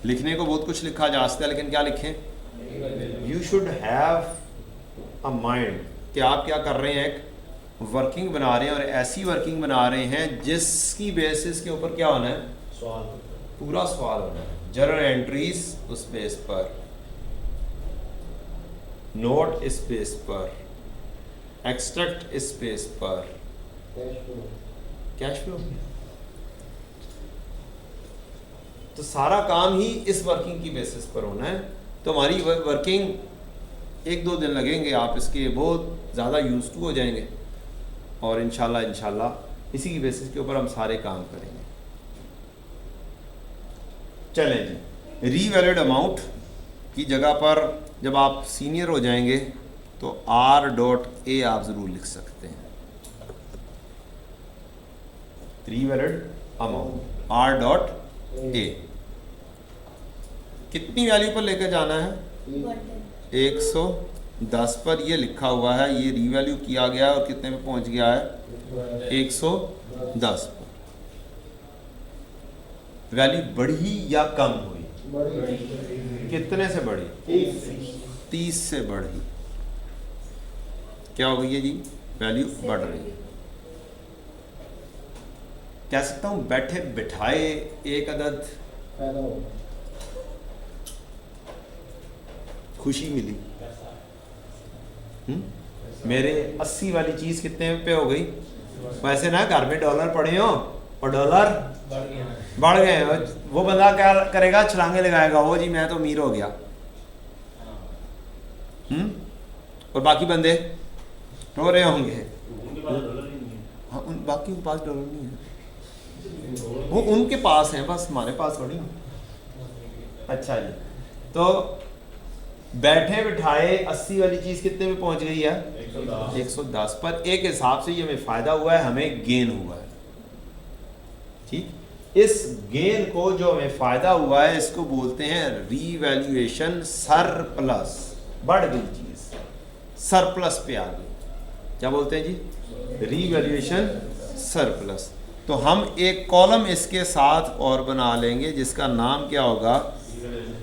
A: लिखने को बहुत कुछ लिखा जा सकता है, लेकिन क्या लिखें? You should have a mind कि आप क्या कर रहे हैं, एक वर्किंग बना रहे हैं, और ऐसी वर्किंग बना रहे हैं जिसकी बेसिस के ऊपर क्या होना है?
C: सवाल।
A: पूरा सवाल होना है। जर्नल एंट्रीज उस बेस पर, नोट इस बेस पर, एक्सट्रैक्ट इस बेस पर, कैश फ्लो। तो सारा काम ही इस वर्किंग की बेसिस पर होना है। तो हमारी वर्किंग 1-2 दिन लगेंगे, आप इसके बहुत ज़्यादा यूज टू हो जाएंगे, और इंशाल्लाह इसी की बेसिस के ऊपर हम सारे काम करेंगे। चलें जी, रीवैल्यूड अमाउंट की जगह पर जब आप सीनियर हो जाएंगे तो R.A आप ज़रूर लिख सकते हैं। Revalued amount R.A। कितनी वैल्यू पर लेकर जाना है? 110 पर। ये लिखा हुआ है, ये रीवैल्यू किया गया और कितने पे पहुंच गया है? 110 पर। वैल्यू बढ़ी या कम हुई? कितने से बढ़ी? 30 से बढ़ी। क्या हो गई है जी? वैल्यू बढ़ रही है। कह सकता हूं बैठे बिठाए एक अदद खुशी मिली। मेरे 80 वाली चीज कितने पे हो गई? वैसे ना घर में डॉलर पड़े हो और डॉलर बढ़ गए, वो बंदा क्या करेगा? छलांगे लगाएगा, वो जी मैं तो अमीर हो गया। और बाकी बंदे रो रहे होंगे। हाँ, उन बाकी के पास डॉलर नहीं है, वो उनके पास है, बस हमारे पास थोड़ी। अच्छा जी, तो बैठे बिठाए 80 वाली चीज कितने में पहुंच गई है? 110 पर। एक हिसाब से ये हमें फायदा हुआ है, हमें गेन हुआ है। ठीक, इस गेन को जो हमें फायदा हुआ है इसको बोलते हैं रीवैल्यूएशन सरप्लस। बढ़ गई चीज, सरप्लस पे आ गई, क्या बोलते हैं जी? Revaluation surplus. तो हम एक कॉलम इसके साथ और बना लेंगे जिसका नाम क्या होगा?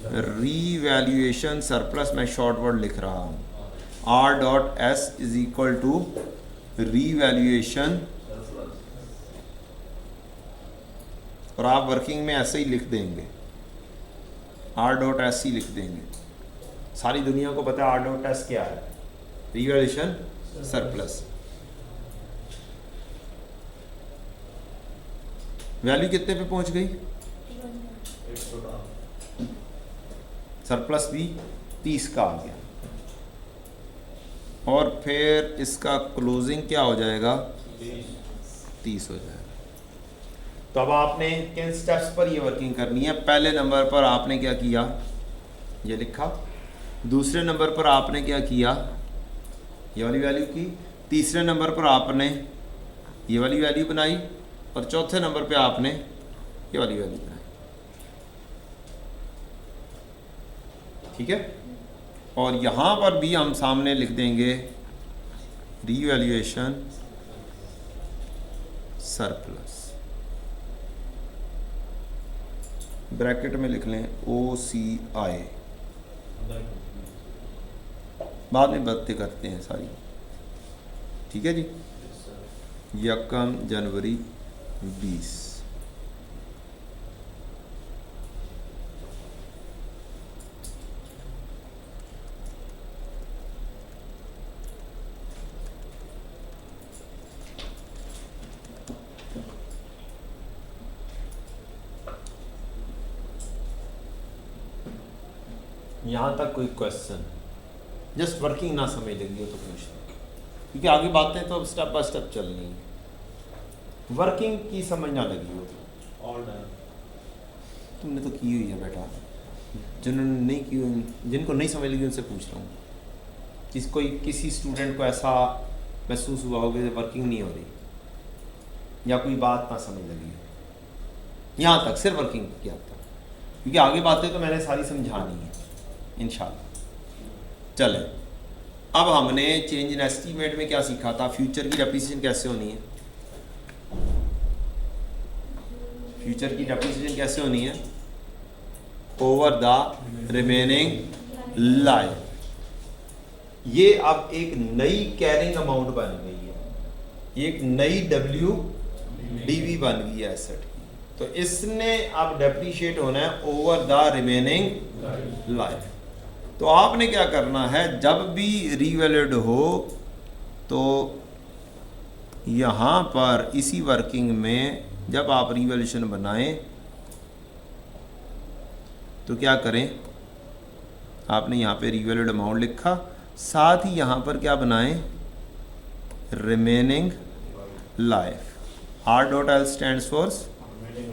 A: Revaluation surplus. मैं शॉर्ट वर्ड लिख रहा हूँ, R.S is equal to revaluation, और आप वर्किंग में ऐसे ही लिख देंगे, R.S ही लिख देंगे। सारी दुनिया को पता है R.S क्या है? Revaluation surplus. वैल्यू कितने पे पहुंच गई? सरप्लस भी 30 का आ गया। और फिर इसका क्लोजिंग क्या हो जाएगा? 30 हो जाएगा। तो अब आपने किन स्टेप्स पर ये वर्किंग करनी है? पहले नंबर पर आपने क्या किया? ये लिखा। दूसरे नंबर पर आपने क्या किया? ये वाली वैल्यू की। तीसरे नंबर पर आपने ये वाली वैल्यू बनाई। और चौथे नंबर पे आपने ये वाली वैल्यू बनाई। ठीक है। और यहाँ पर भी हम सामने लिख देंगे रीवैल्यूएशन सरप्लस, ब्रैकेट में लिख लें OCI। बाद में बातें करते हैं सारी। ठीक है जी। 1 जनवरी 20। यहाँ तक कोई क्वेश्चन? जस्ट वर्किंग ना समझ लगी हो तो पूछ लो, क्योंकि आगे बातें तो स्टेप बाय स्टेप चलनी है। वर्किंग की समझ ना लगी हो तो
C: ऑल डन।
A: तुमने तो की हुई है बेटा। जिन्होंने नहीं की हुई, जिनको नहीं समझ लगी उनसे पूछ रहा हूँ। किसी स्टूडेंट को ऐसा महसूस हुआ होगा कि वर्किंग नहीं हो रही या कोई बात ना समझ लगी हो, यहाँ तक सिर्फ वर्किंग किया था, क्योंकि आगे बातें तो मैंने सारी समझानी है इंशाल्लाह। चले, अब हमने चेंज इन एस्टीमेट में क्या सीखा था? फ्यूचर की डेप्रिसिएशन कैसे होनी है? फ्यूचर की डेप्रिसिएशन कैसे होनी है? Over the remaining life. ये अब एक नई कैरिंग अमाउंट बन गई है, एक नई WDV बन गई है एसेट की। तो इसने अब डेप्रीशिएट होना है ओवर द रिमेनिंग लाइफ। तो आपने क्या करना है, जब भी रीवैल्यूड हो तो यहाँ पर इसी वर्किंग में जब आप रीवैल्यूएशन बनाएं तो क्या करें, आपने यहाँ पे रीवैल्यूड अमाउंट लिखा, साथ ही यहाँ पर क्या बनाएं? Remaining life. R.L stands for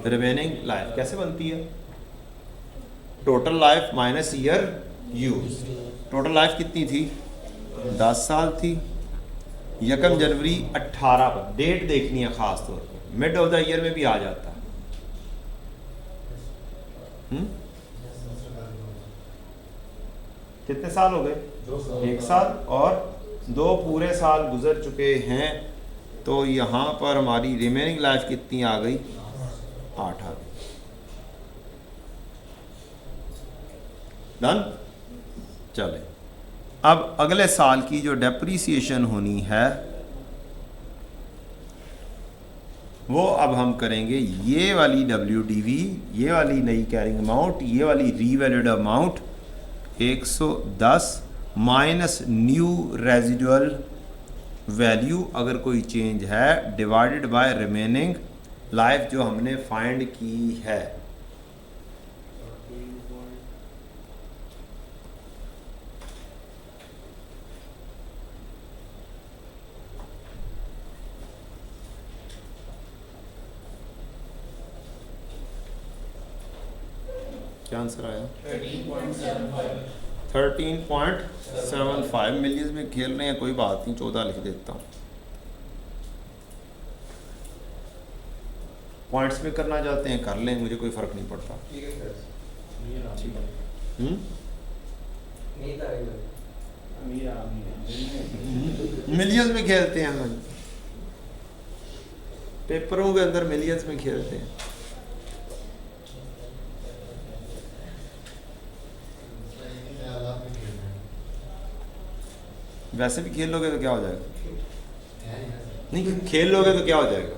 A: remaining life. कैसे बनती है? Total life minus year use. Total life कितनी थी? 10 साल थी। 1 जनवरी 18 पर डेट देखनी है खास तौर पर, मिड ऑफ द ईयर में भी आ जाता है। कितने साल हो गए? 1 साल और 2 पूरे साल गुजर चुके हैं। तो यहाँ पर हमारी रिमेनिंग लाइफ कितनी आ गई? 8 आ गई। डन। चले, अब अगले साल की जो डेप्रीसिएशन होनी है वो अब हम करेंगे ये वाली WDV, ये वाली नई कैरिंग अमाउंट, ये वाली revalued amount 110 minus new residual value अगर कोई चेंज है, डिवाइडेड बाय रिमेनिंग लाइफ जो हमने फाइंड की है। क्या आंसर आया? 13.75 मिलियंस में खेल रहे हैं, कोई बात नहीं, 14 लिख देता हूँ। पॉइंट्स में करना चाहते हैं कर लें, मुझे कोई फ़र्क नहीं पड़ता। मिलियंस में खेलते हैं हम, पेपरों के अंदर मिलियंस में खेलते हैं। वैसे भी खेल लोगे तो क्या हो जाएगा? नहीं, खेल लोगे तो क्या हो जाएगा?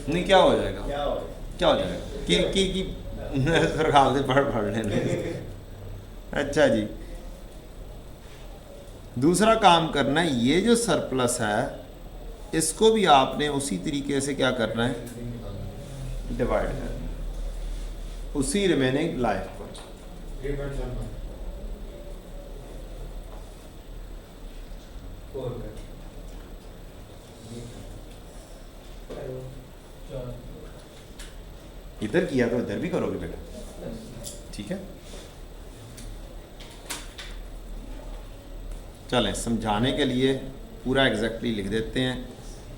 A: नहीं, क्या हो जाएगा? क्या हो जाएगा? कि सरकार से पढ़ लेना। अच्छा जी, दूसरा काम करना है, ये जो सरप्लस है इसको भी आपने उसी तरीके से क्या करना है, डिवाइड करना है उसी रिमेनिंग लाइफ पर। इधर किया तो इधर भी करोगे बेटा, ठीक है। चलें समझाने के लिए पूरा एग्जैक्टली लिख देते हैं।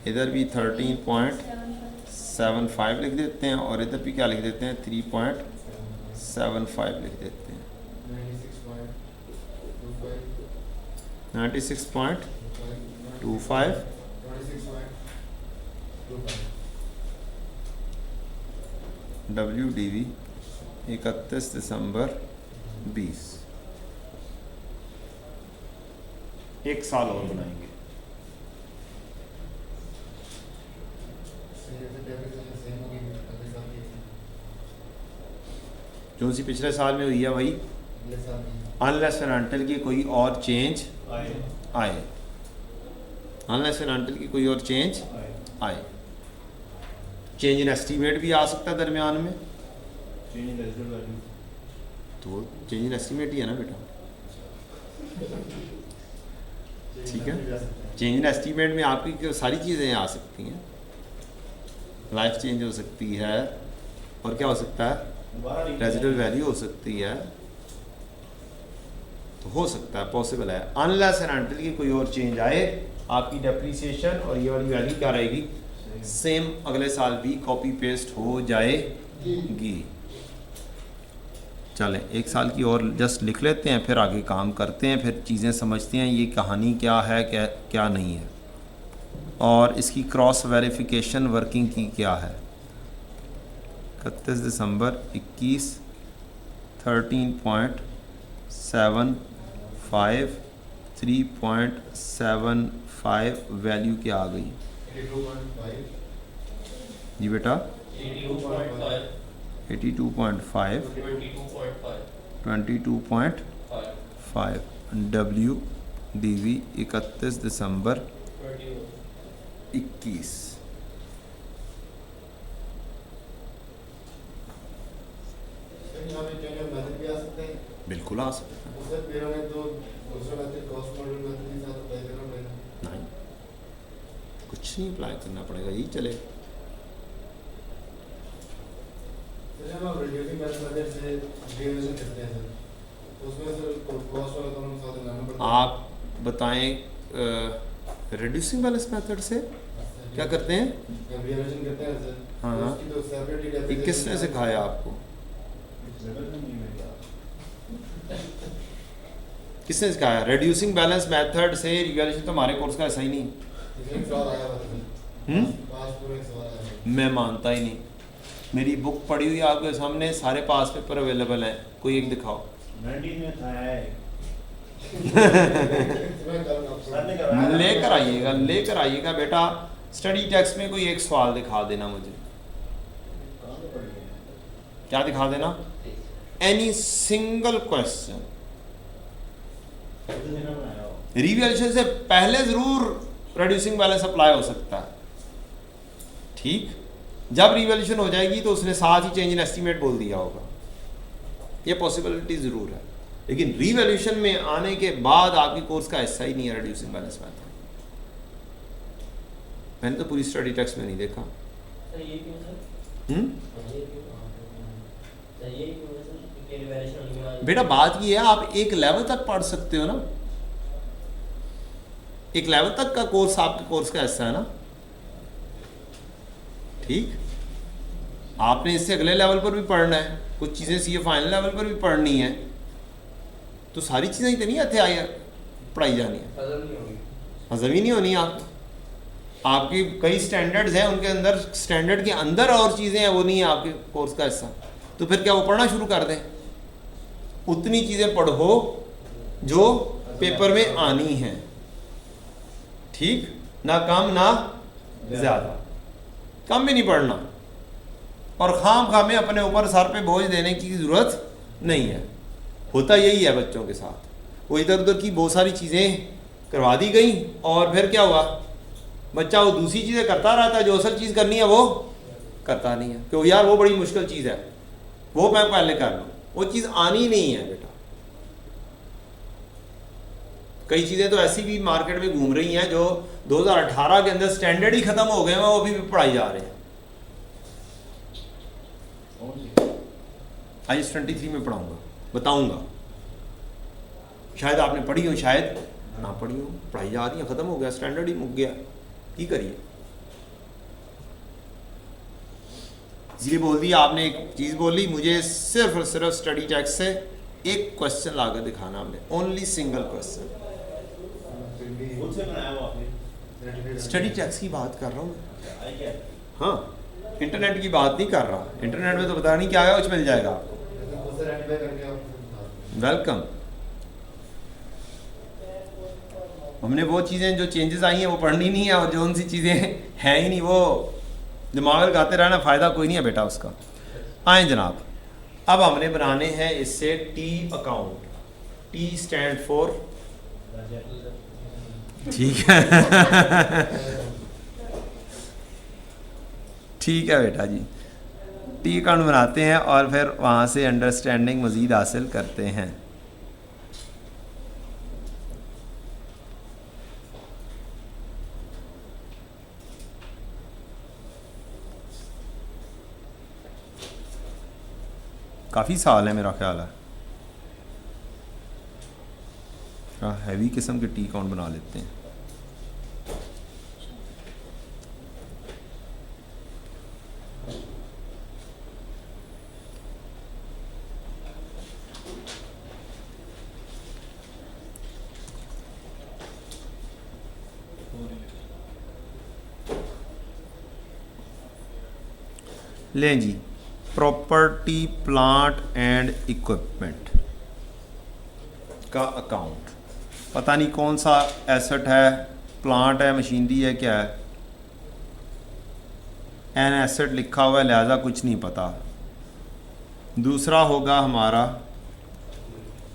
A: इधर भी 13.75 लिख देते हैं और इधर भी क्या लिख देते हैं, 3.75 लिख देते हैं। 96.25 WDV 31 दिसंबर 20। एक साल और बनाएंगे। जो सी पिछले साल में हुई है वही, अनलेस एंड अनटिल की कोई और चेंज आए, अनलेस एंड अनटिल की कोई और चेंज आए। चेंज इन एस्टीमेट भी आ सकता है दरमियान में,
C: चेंज इन रेजिडुअल वैल्यू,
A: तो चेंज इन एस्टीमेट ही है ना बेटा, ठीक है। चेंज इन एस्टीमेट में आपकी सारी चीज़ें आ सकती हैं, लाइफ चेंज हो सकती है और क्या हो सकता है, रेजिडुअल वैल्यू हो सकती है, तो हो सकता है, पॉसिबल है। अनलेस एंड अनटिल की कोई और चेंज आए, आपकी डेप्रीसिएशन और ये वाली वैल्यू क्या रहेगी, सेम अगले साल भी कॉपी पेस्ट हो जाएगी। चलें एक साल की और जस्ट लिख लेते हैं, फिर आगे काम करते हैं, फिर चीज़ें समझते हैं ये कहानी क्या है, क्या नहीं है, और इसकी क्रॉस वेरिफिकेशन वर्किंग की क्या है। 31 दिसंबर 21 13.75 3.75 वैल्यू क्या आ गई
E: 82.5
A: जी बेटा,
D: 82.5
A: 82.5
D: 22.5
A: 22.5 WDV 31 दिसंबर 21।
E: यहाँ पे चेंज ऑफ मेथड भी आ सकते हैं।
A: बिल्कुल आ सकता है,
E: वो सर फिर हमें तो दूसरा मेथड कॉस्ट मॉडल मेथड के साथ अप्लाई करना पड़ेगा।
A: नहीं कुछ नहीं अप्लाई करना पड़ेगा, यही चले।
E: सर जब हम रिड्यूसिंग मेथड से डेविएशन करते हैं सर, तो उसमें सर कॉस्ट वाला कॉलम साथ लगाना पड़ता है।
A: आप बताएं रिड्यूसिंग बैलेंस मेथड से क्या करते हैं,
E: डेविएशन करते हैं सर।
A: हाँ,
E: तो
A: हाँ।
E: उसकी तो सेपरेट
A: ये किसने सिखाया आपको,
C: लेवल में नहीं मिलेगा।
A: किसने सिखाया? रिड्यूसिंग बैलेंस मेथड से रिवैल्यूएशन तो हमारे कोर्स का ऐसा ही नहीं।
E: एक सवाल आया हुआ था सर, पास पूरा एक सवाल आया था।
A: मैं मानता ही नहीं, मेरी बुक पड़ी हुई है आपके सामने, सारे पास पेपर अवेलेबल हैं, कोई एक दिखाओ।
C: 19 में था है
E: मैं करूँगा आपको।
C: सर ने करवाया।
A: लेकर आइएगा बेटा, स्टडी टेक्स्ट में कोई एक सवाल दिखा देना मुझे।
C: कहाँ पे पड़ी है?
A: क्या दिखा देना, एनी सिंगल क्वेश्चन।
C: कितने दिन में बनाया हो?
A: रिवैल्यूएशन से पहले जरूर रिड्यूसिंग बैलेंस अप्लाई हो सकता है, ठीक। जब रिवैल्यूएशन हो जाएगी तो उसने साथ ही चेंज इन एस्टीमेट बोल दिया होगा, ये पॉसिबिलिटी जरूर है। लेकिन रिवैल्यूएशन में आने के बाद आपकी कोर्स का हिस्सा ही नहीं है रिड्यूसिंग बैलेंस मेथड। मैंने तो पूरी स्टडी टेक्स्ट में नहीं देखा।
D: सर ये क्यों सर,
A: हम्म
D: ये क्यों सर, ये क्यों है सर, क्योंकि रिवैल्यूएशन होने के बाद
A: बेटा बात ये है, आप एक लेवल तक पढ़ सकते हो ना, एक लेवल तक का कोर्स आपके कोर्स का हिस्सा है ना, ठीक। आपने इससे अगले लेवल पर भी पढ़ना है, कुछ चीज़ें सीए फाइनल लेवल पर भी पढ़नी है, तो सारी चीज़ें इतनी अध्याय पढ़ाई जानी है,
B: हजम नहीं होगी।
A: हजम ही नहीं होनी आपकी कई स्टैंडर्ड्स हैं, उनके अंदर स्टैंडर्ड के अंदर और चीज़ें हैं, वो नहीं है आपके कोर्स का हिस्सा। तो फिर क्या वो पढ़ना शुरू कर दें? उतनी चीज़ें पढ़ो जो पेपर में आनी हैं, ठीक, ना कम ना ज़्यादा, कम भी नहीं पढ़ना और खाम में अपने ऊपर सर पे बोझ देने की ज़रूरत नहीं है। होता यही है बच्चों के साथ, वो इधर उधर की बहुत सारी चीज़ें करवा दी गई और फिर क्या हुआ, बच्चा वो दूसरी चीज़ें करता रहता है, जो असल चीज़ करनी है वो करता नहीं है, क्योंकि यार वो बड़ी मुश्किल चीज़ है, वो मैं पहले कर लूँ, वो चीज़ आनी नहीं है बेटा। कई चीज़ें तो ऐसी भी मार्केट में घूम रही हैं जो 2018 के अंदर स्टैंडर्ड ही ख़त्म हो गए हैं, वो अभी भी पढ़ाई जा रहे हैं। IAS 23 में पढ़ाऊँगा, बताऊँगा, शायद आपने पढ़ी हो, शायद ना पढ़ी हो, पढ़ाई जा रही है, ख़त्म हो गया, स्टैंडर्ड ही मुक गया, की करिए। इसलिए बोल दिया आपने, एक चीज़ बोली, मुझे सिर्फ और सिर्फ स्टडी टेक्स्ट से एक क्वेश्चन लाकर दिखाना, हमने ओनली सिंगल क्वेश्चन।
C: खुद से बनाया हुआ आपने?
A: स्टडी टेक्स्ट की बात कर रहा हूँ,
C: आई क्या?
A: हाँ, इंटरनेट की बात नहीं कर रहा। इंटरनेट में तो पता नहीं क्या है, कुछ मिल जाएगा आपको। वेलकम। हमने वो चीज़ें जो चेंजेस आई हैं वो पढ़नी नहीं है, और जो उनसी चीज़ें हैं ही नहीं वो दिमाग लगाते रहना, फ़ायदा कोई नहीं है बेटा उसका। आए जनाब, अब हमने बनाने हैं इससे T account. T stand for, ठीक है ठीक है बेटा जी, टी अकाउंट बनाते हैं और फिर वहाँ से अंडरस्टैंडिंग मज़ीद हासिल करते हैं। काफ़ी साल है मेरा ख्याल है, हैवी किस्म के टी अकाउंट बना लेते हैं। लें जी, प्रॉपर्टी प्लांट एंड इक्विपमेंट का अकाउंट। पता नहीं कौन सा एसेट है, प्लांट है, मशीनरी है, क्या है। एन एसेट लिखा हुआ है, लिहाजा कुछ नहीं पता। दूसरा होगा हमारा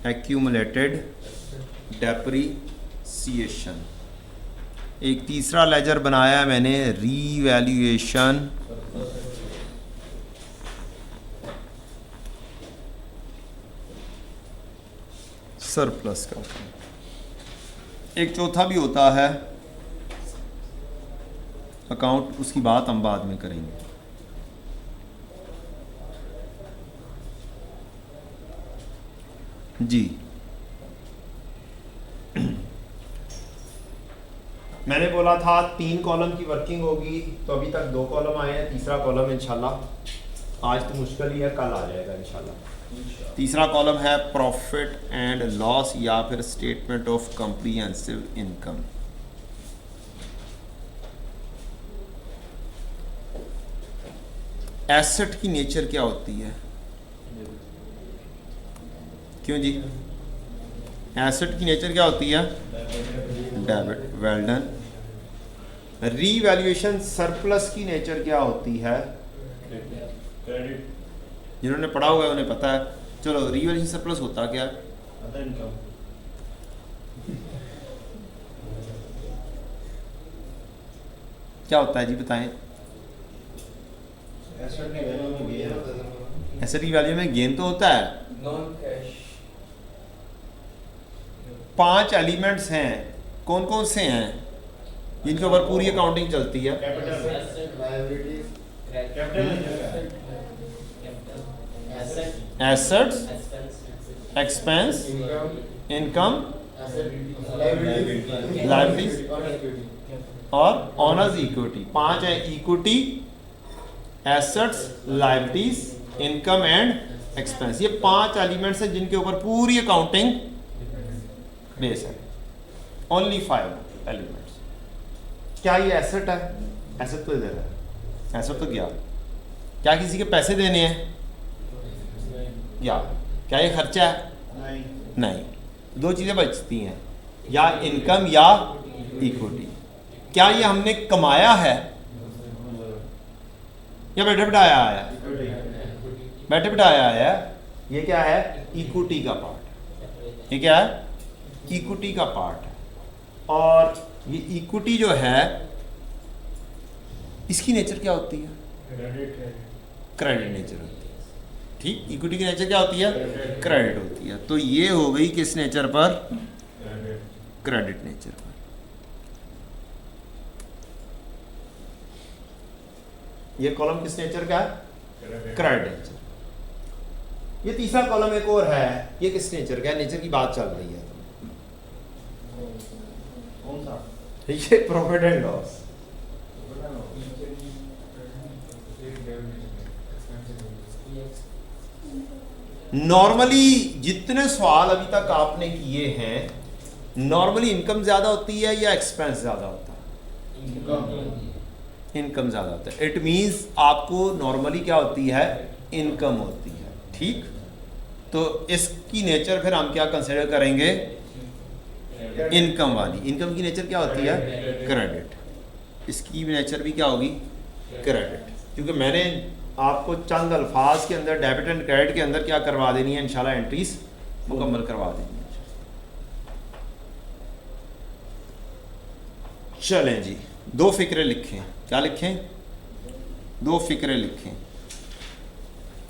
A: एक्यूमुलेटेड डेप्रिसिएशन। एक तीसरा लेजर बनाया है मैंने, रीवैल्यूएशन सरप्लस का। एक चौथा भी होता है अकाउंट, उसकी बात हम बाद में करेंगे। जी मैंने बोला था 3 कॉलम की वर्किंग होगी, तो अभी तक 2 कॉलम आए हैं, तीसरा कॉलम इंशाल्लाह आज तो मुश्किल ही है, कल आ जाएगा इंशाल्लाह। तीसरा कॉलम है प्रॉफिट एंड लॉस या फिर statement of comprehensive income. Asset की नेचर क्या होती है? क्यों जी, एसेट की नेचर क्या होती है? Debit. Well done. Revaluation surplus की नेचर क्या होती है?
C: क्रेडिट।
A: जिन्होंने पढ़ा हुआ है उन्हें पता है। चलो, रीवैल्यूएशन सरप्लस होता क्या है?
C: Other income.
A: क्या होता है जी, बताएं।
C: एसेट की वैल्यू में गेन होता है।
A: एसेट की वैल्यू में गेन तो होता है।
B: नॉन कैश
A: 5 एलिमेंट्स हैं, कौन कौन से हैं जिनके ऊपर पूरी अकाउंटिंग चलती है?
C: Capital.
E: Liabilities,
C: capital.
A: Assets, expense,
E: income,
A: income
E: liabilities,
A: liabilities और ऑनर्स इक्विटी। 5 है, equity, assets, liabilities, income and expense. ये 5 एलिमेंट्स हैं जिनके ऊपर पूरी अकाउंटिंग बेस है। Only 5 elements. क्या ये एसेट है? एसेट तो इधर है, एसेट तो गया। क्या किसी के पैसे देने हैं? या क्या ये खर्चा है?
C: नहीं।
A: नहीं। 2 चीज़ें बचती हैं, या इनकम या इक्विटी। क्या ये हमने कमाया है या बैठे बिठाया आया? बैठे बिठाया आया। ये क्या है? इक्विटी का पार्ट। ये क्या है? इक्विटी का पार्ट है। और ये इक्विटी जो है इसकी नेचर क्या होती है?
C: क्रेडिट
A: क्रेडिट नेचर होती है। ठीक, इक्विटी की नेचर क्या होती है? क्रेडिट होती है। तो ये हो गई किस नेचर पर? क्रेडिट नेचर पर। ये कॉलम किस नेचर का है? Credit nature. ये तीसरा कॉलम एक और है, ये किस नेचर का है? नेचर की बात चल रही है।
C: कौन सा?
A: ये प्रॉफिट एंड लॉस। नॉर्मली जितने सवाल अभी तक आपने किए हैं, नॉर्मली इनकम ज्यादा होती है या एक्सपेंस ज्यादा होता है? इनकम ज्यादा होता है। इट मींस आपको नॉर्मली क्या होती है? इनकम होती है। ठीक, तो इसकी नेचर फिर हम क्या कंसिडर करेंगे? इनकम वाली। इनकम की नेचर क्या होती है? क्रेडिट। इसकी नेचर भी क्या होगी? क्रेडिट। क्योंकि मैंने आपको चंद अल्फाज के अंदर डेबिट एंड क्रेडिट के अंदर क्या करवा देनी है, इंशाल्लाह एंट्रीज मुकम्मल करवा देनी है। चलें जी, दो फिक्रे लिखें। क्या लिखें? दो फिक्रे लिखें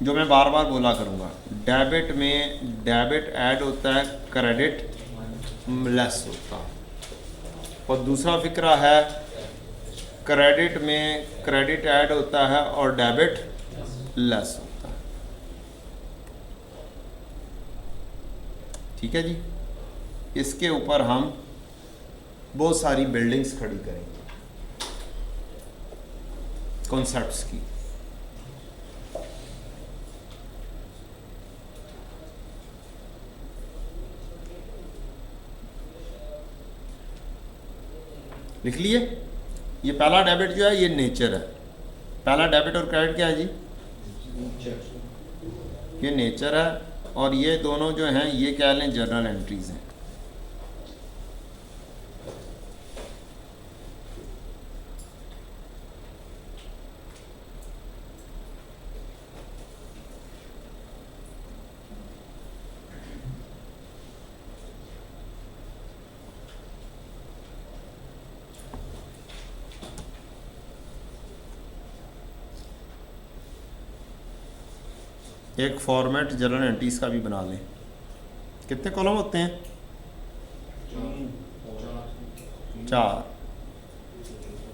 A: जो मैं बार बार बोला करूँगा। डेबिट में डेबिट ऐड होता है, क्रेडिट लेस होता है। और दूसरा फिक्रा है क्रेडिट में क्रेडिट ऐड होता है और डेबिट लेस होता है। ठीक है जी। इसके ऊपर हम बहुत सारी बिल्डिंग्स खड़ी करेंगे कॉन्सेप्ट्स की। लिख लिए? ये पहला डेबिट जो है ये नेचर है। पहला डेबिट और क्रेडिट क्या है जी? ये नेचर है। और ये दोनों जो हैं ये क्या लें? जर्नल एंट्रीज हैं। एक फॉर्मेट जर्नल एंट्रीज का भी बना लें। कितने कॉलम होते हैं?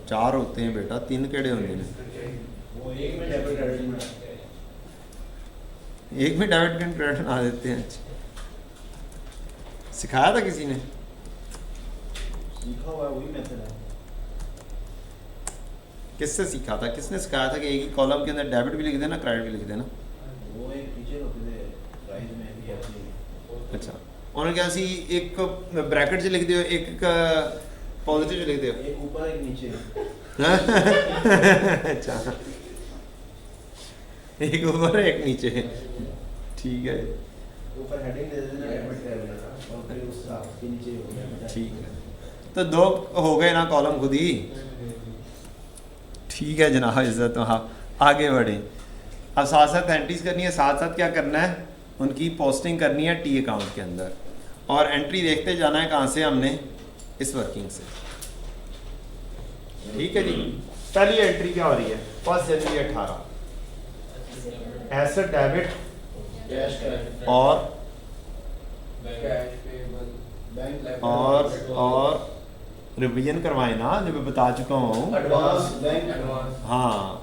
A: 4 होते हैं बेटा। 3 केड़े होंगे ने?
C: वो एक में डेबिट क्रेडिट में
A: एक में डेबिट एंड क्रेडिट बना देते हैं। सिखाया था किसी ने?
C: लिखा हुआ है, वही मेथड है।
A: किससे सीखा था? किसने सिखाया था कि एक ही कॉलम के अंदर डेबिट भी लिख देना, क्रेडिट भी लिख देना?
C: वो एक टीचर होते थे प्राइज में भी ऐसे।
A: अच्छा, उन्होंने क्या सी एक ब्रैकेट से लिख दियो, एक पॉजिटिव से लिख दियो।
C: एक ऊपर एक नीचे।
A: अच्छा, एक ऊपर एक नीचे। ठीक है,
C: ऊपर हेडिंग दे देना डेबिट क्रेडिट और फिर उसके नीचे हो गया।
A: ठीक है। तो 2 हो गए ना कॉलम खुद ही। ठीक है जनाब इज़्ज़त, हाँ आगे बढ़ें। अब साथ साथ एंट्रीज करनी है, साथ साथ क्या करना है? उनकी पोस्टिंग करनी है टी अकाउंट के अंदर। और एंट्री देखते जाना है कहाँ से? हमने इस वर्किंग से। ठीक है जी। पहली एंट्री क्या हो रही है? 1 जनवरी 18 एसेट डेबिट
E: कैश क्रेडिट
A: और
E: कैश पेबल बैंक
A: और रिवीजन करवाए ना, जो मैं बता चुका हूँ।
E: Advance bank advance.
A: हाँ,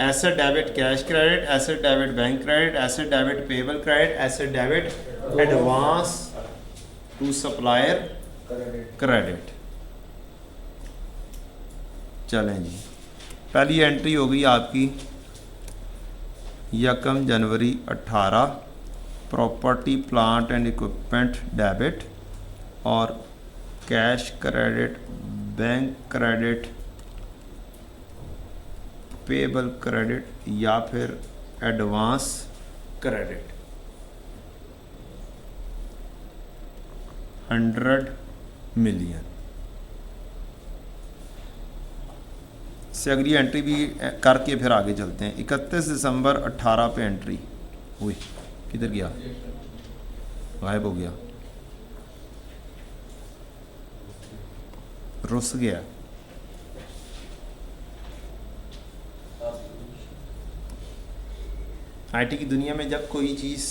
A: asset debit cash credit, asset debit bank credit, asset debit payable credit, asset debit advance to supplier credit. चलें जी, पहली एंट्री हो गई आपकी 1 जनवरी 18 property plant and equipment debit और cash credit bank credit payable credit या फिर एडवांस क्रेडिट 100 मिलियन से। अगली एंट्री भी करके फिर आगे चलते हैं। 31 दिसंबर 18 पे एंट्री हुई। किधर गया? गायब हो गया, रुस गया। आईटी की दुनिया में जब कोई चीज़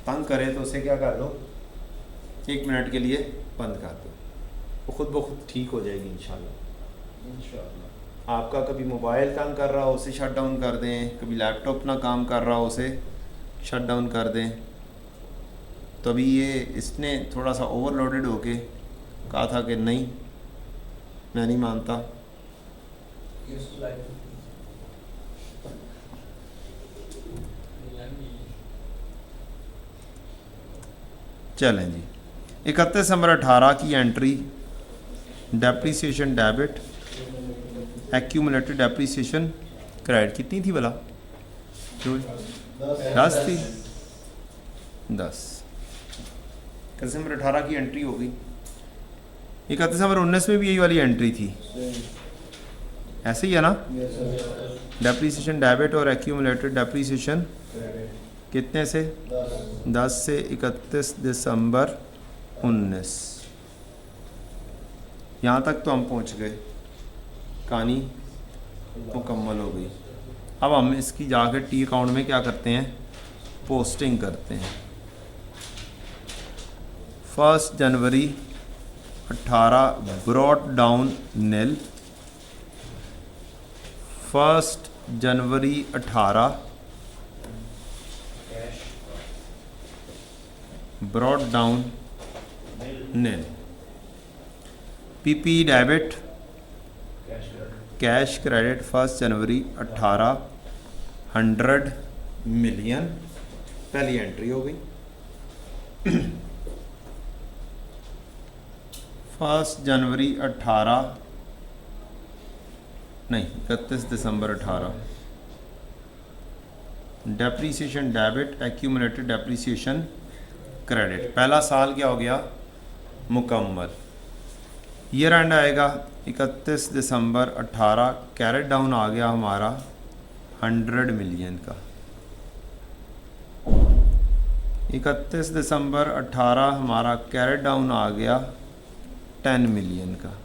A: तंग करे तो उसे क्या कर लो, 1 मिनट के लिए बंद कर दो, वो खुद ब खुद ठीक हो जाएगी इंशाल्लाह।
C: इंशाअल्लाह।
A: आपका कभी मोबाइल तंग कर रहा हो उसे शट डाउन कर दें, कभी लैपटॉप ना काम कर रहा हो उसे शट डाउन कर दें। तो अभी ये इसने थोड़ा सा ओवरलोडेड होके कहा था कि नहीं मैं नहीं मानता। चलें जी, 31 दिसंबर 18 की entry depreciation debit accumulated depreciation credit कितनी थी भला? 10 थी, 10 दिसंबर 18 की एंट्री हो गई। 31 दिसंबर 19 में भी यही वाली एंट्री थी, ऐसे ही है ना? डेप्रीसिएशन डेबिट और एक्यूमुलेटेड डेप्रीसिएशन कितने से? 10 से 31 दिसंबर 19। यहाँ तक तो हम पहुँच गए, कहानी मुकम्मल हो गई। अब हम इसकी जाकर टी अकाउंट में क्या करते हैं, पोस्टिंग करते हैं। 1 जनवरी 18 ब्रॉट डाउन नील। 1 जनवरी 18 ब्रॉट डाउन नील। पीपी डेबिट कैश क्रेडिट 1 जनवरी 18 100 मिलियन, पहली एंट्री हो गई। 1 जनवरी 18 नहीं 31 दिसंबर 18 depreciation debit accumulated depreciation credit, पहला साल क्या हो गया, मुकम्मल। ईयर एंड आएगा 31 दिसंबर 18, कैरेट डाउन आ गया हमारा 100 मिलियन का। 31 दिसंबर 18 हमारा कैरेट डाउन आ गया 10 मिलियन का।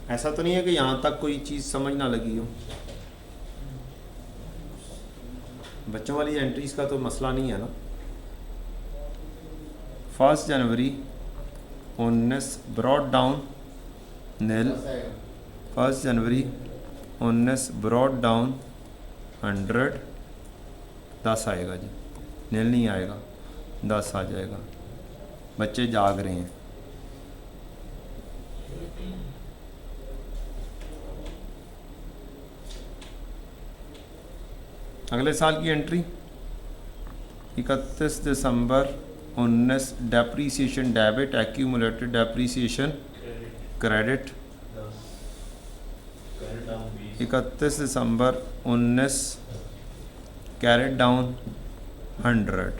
A: ऐसा तो नहीं है कि यहाँ तक कोई चीज़ समझ ना लगी हो। बच्चों वाली एंट्रीज का तो मसला नहीं है ना। 1 जनवरी 19 ब्रॉट डाउन नील। 1 जनवरी 19 ब्रॉट डाउन 100, 10 आएगा जी, नील नहीं आएगा, 10 आ जाएगा। बच्चे जाग रहे हैं। अगले साल की एंट्री 31 दिसंबर 19 depreciation debit accumulated depreciation credit. 31 दिसंबर 19 कैरेट डाउन 100।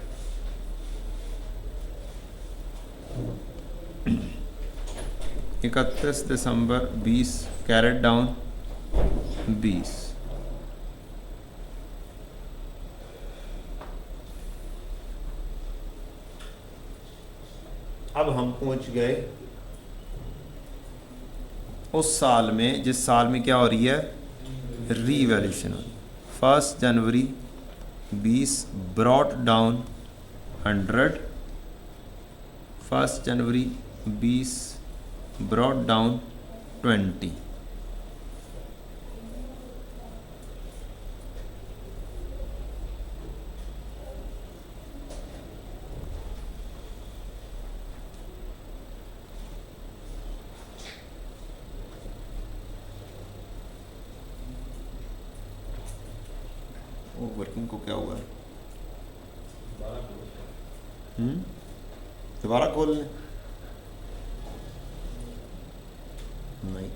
A: 31 दिसंबर 20 कैरेट डाउन 20। अब हम पहुंच गए उस साल में जिस साल में क्या हो रही है, रीवैल्यूएशन हो रही है। 1 जनवरी 20 ब्रॉट डाउन 100। 1 जनवरी 20 ब्रॉट डाउन 20। वर्किंग को क्या हुआ है, दोबारा खोल लें। नहीं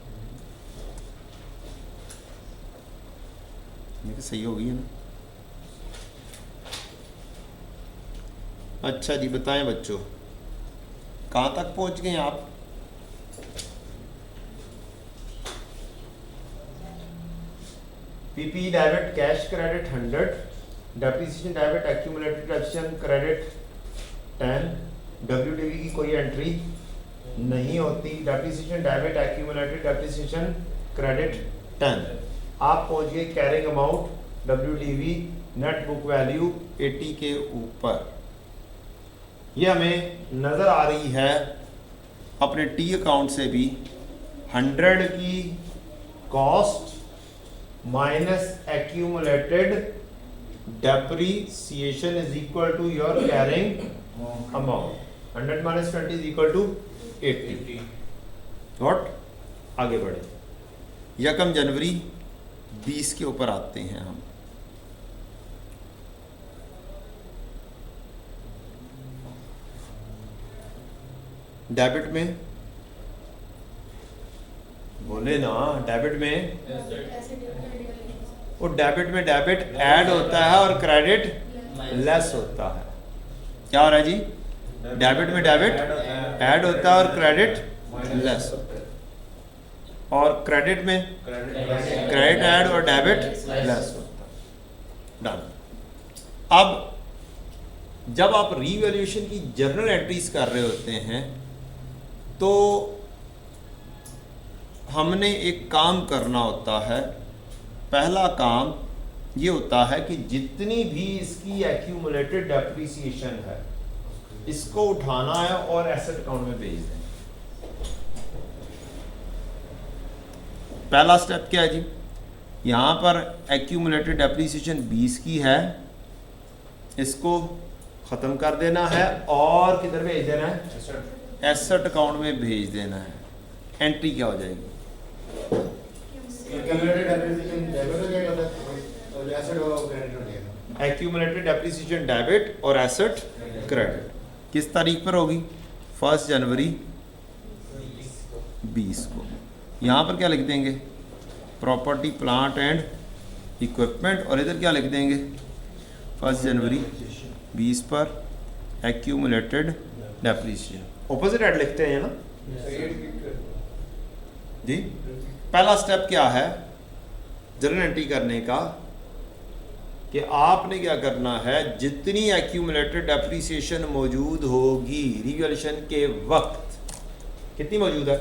A: ये तो सही हो गई है ना। अच्छा जी बताएं बच्चों, कहाँ तक पहुँच गए आप? PP debit cash credit 100, depreciation debit accumulated depreciation credit 10, WDV की कोई एंट्री नहीं होती। Depreciation debit accumulated depreciation credit 10। आप पहुंच गए carrying amount WDV net book value 80 के ऊपर। ये हमें नज़र आ रही है अपने टी अकाउंट से भी 100 की cost minus accumulated depreciation is equal to your carrying amount. 100 minus 20 is equal to 80। Not आगे बढ़े। 1 जनवरी 20 के ऊपर आते हैं हम। डेबिट में बोले ना, डेबिट में वो डेबिट में डेबिट ऐड होता है और क्रेडिट लेस होता है। क्या हो रहा है जी? डेबिट में डेबिट ऐड होता है और क्रेडिट लेस होता है, और क्रेडिट में क्रेडिट ऐड और डेबिट लेस होता है। डन। अब जब आप रीवैल्यूएशन की जर्नल एंट्रीज कर रहे होते हैं तो हमने एक काम करना होता है। पहला काम ये होता है कि जितनी भी इसकी एक्यूमुलेटेड डेप्रिसिएशन है इसको उठाना है और एसेट अकाउंट में भेज देना। पहला स्टेप क्या है जी? यहाँ पर एक्यूमुलेटेड डेप्रिसिएशन 20 की है, इसको ख़त्म कर देना है और किधर भेज देना है? एसेट अकाउंट में भेज देना है। एंट्री क्या हो जाएगी? एक्यूमुलेटेड डेप्रिसिएशन डेबिट और एसेट क्रेडिट किस तारीख पर होगी? 1 जनवरी 20 को। यहाँ पर क्या लिख देंगे? प्रॉपर्टी प्लांट एंड इक्विपमेंट, और इधर क्या लिख देंगे? 1 जनवरी 20 पर एक्यूमुलेटेड डेप्रिसिएशन। ऑपोजिट ऐड लिखते हैं ना जी। पहला स्टेप क्या है जर्नल एंट्री करने का कि आपने क्या करना है, जितनी एक्यूमुलेटेड डेप्रिसिएशन मौजूद होगी रिवैल्यूएशन के वक्त, कितनी मौजूद है,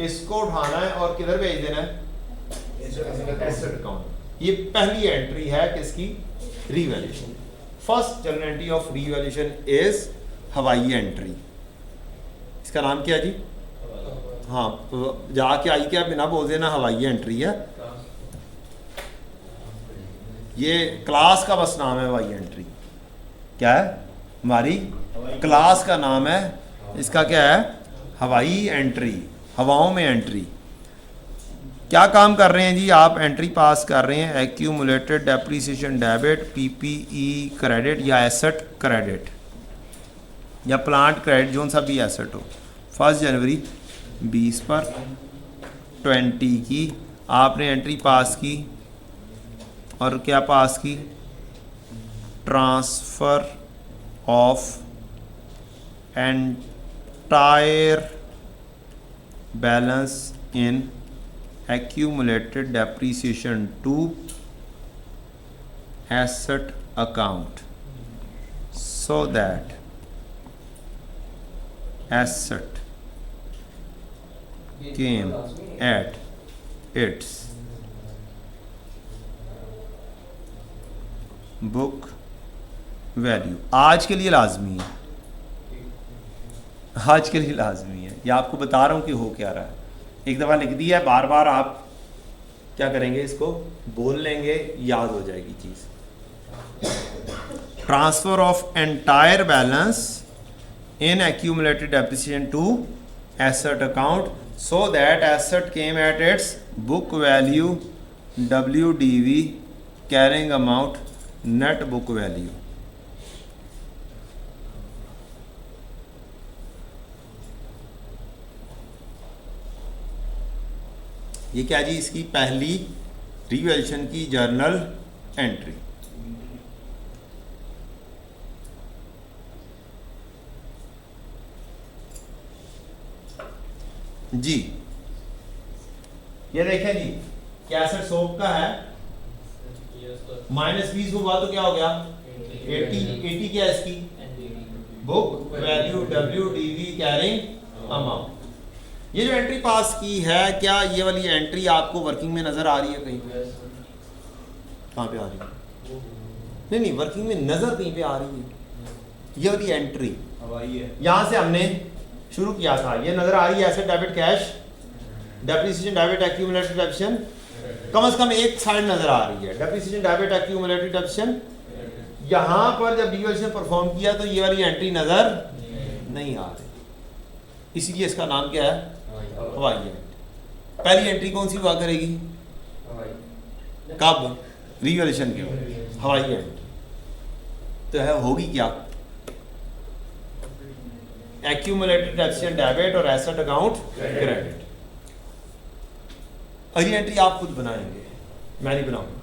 A: इसको उठाना है और किधर भेज देना है? Asset account. ये पहली एंट्री है किसकी? Revaluation. First journal entry of revaluation is हवाई एंट्री। इसका नाम क्या है जी? हाँ, तो जाके आई क्या बिना बोल देना हवाई एंट्री है। ये क्लास का बस नाम है हवाई एंट्री। क्या है? हमारी क्लास का नाम है। इसका क्या है? हवाई एंट्री, हवाओं में एंट्री। क्या काम कर रहे हैं जी आप? एंट्री पास कर रहे हैं accumulated depreciation debit, PPE credit या एसेट क्रेडिट या प्लांट क्रेडिट, जो सा भी एसेट हो। 1 जनवरी 20 पर 20 की आपने एंट्री पास की, और क्या पास की? Transfer of entire balance in accumulated depreciation to asset account so that asset came at its book value। आज के लिए लाजमी है, आज के लिए लाजमी है। ये आपको बता रहा हूँ कि हो क्या रहा है। एक दफ़ा लिख दिया है, बार बार आप क्या करेंगे? इसको बोल लेंगे, याद हो जाएगी चीज़। Transfer of entire balance in accumulated depreciation to asset account so that asset came at its book value WDV carrying amount net book value. ये क्या जी? इसकी पहली रिवैल्यूएशन की जर्नल एंट्री। जी ये देखें जी, क्या एसेट सोप का है? -20 हुआ तो क्या हो गया? 80 क्या है इसकी? Book value WDV carrying amount. ये जो एंट्री पास की है, क्या ये वाली एंट्री आपको वर्किंग में नजर आ रही है कहीं? कहाँ पे आ रही है? नहीं, वर्किंग में नजर कहीं पे आ रही है? ये वाली एंट्री
C: हवाई है,
A: यहाँ से हमने शुरू किया था, ये नजर आ रही है asset debit cash depreciation debit accumulated depreciation, कम से कम एक साइड नजर आ रही है डेप्रिसिएशन डेबिट एक्यूमुलेटेड डेप्रिसिएशन। यहाँ पर जब डिविजन परफॉर्म किया तो ये वाली एंट्री नजर नहीं आ रही, इसलिए इसका नाम क्या है? हवाई एंट्री। पहली एंट्री कौन सी हुआ करेगी? कब? रिवैल्यूएशन के बाद हवाई एंट्री। तो है होगी क्या? एक्यूमुलेटेड डेप्रिसिएशन डेबिट और एसेट अकाउंट क्रेडिट। अगली एंट्री आप खुद बनाएंगे, मैं नहीं बनाऊंगा,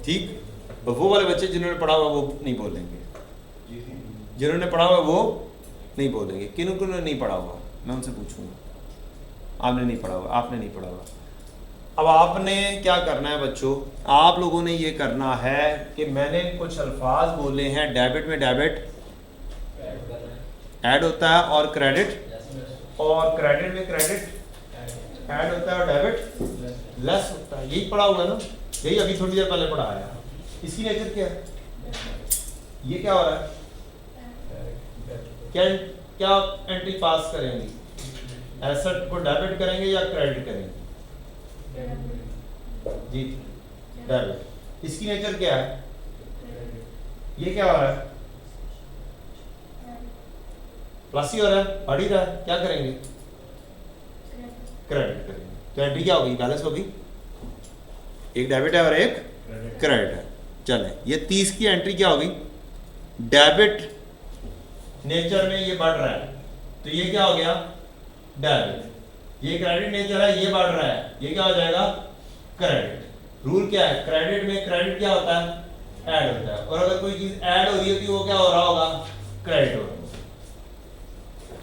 A: ठीक? और वो वाले बच्चे जिन्होंने पढ़ा हुआ वो नहीं बोलेंगे, जिन्होंने पढ़ा हुआ वो नहीं बोलेंगे। किन को नहीं पढ़ा हुआ मैं उनसे पूछूंगा। आपने नहीं पढ़ा हुआ, आपने नहीं पढ़ा हुआ। अब आपने क्या करना है बच्चों, आप लोगों ने ये करना है कि मैंने कुछ अल्फाज बोले हैं, डेबिट में डेबिट ऐड होता है और क्रेडिट, और क्रेडिट में क्रेडिट ऐड होता है और डेबिट लेस होता है। यही पढ़ा हुआ ना, यही अभी थोड़ी देर पहले पढ़ा है। इसकी नेचर क्या है? ये क्या हो रहा है? क्या क्या एंट्री पास करेंगे? एसेट को डेबिट करेंगे या क्रेडिट करेंगे? जी डेबिट। इसकी नेचर क्या है? ये क्या हो रहा है? प्लस ही हो रहा है, बढ़ ही रहा है, क्या करेंगे? क्रेडिट करेंगे। तो एंट्री क्या होगी? बैलेंस होगी, एक डेबिट है और एक क्रेडिट है। चलें, ये 30 की एंट्री क्या होगी? डेबिट नेचर में ये बढ़ रहा है, तो ये क्या हो गया? डेबिट। ये क्रेडिट नेचर है, ये बढ़ रहा है, ये क्या हो जाएगा? क्रेडिट। रूल क्या है? क्रेडिट में क्रेडिट क्या होता है? ऐड होता है, और अगर कोई चीज ऐड हो रही है तो वो क्या हो रहा होगा? क्रेडिट हो रहा होगा।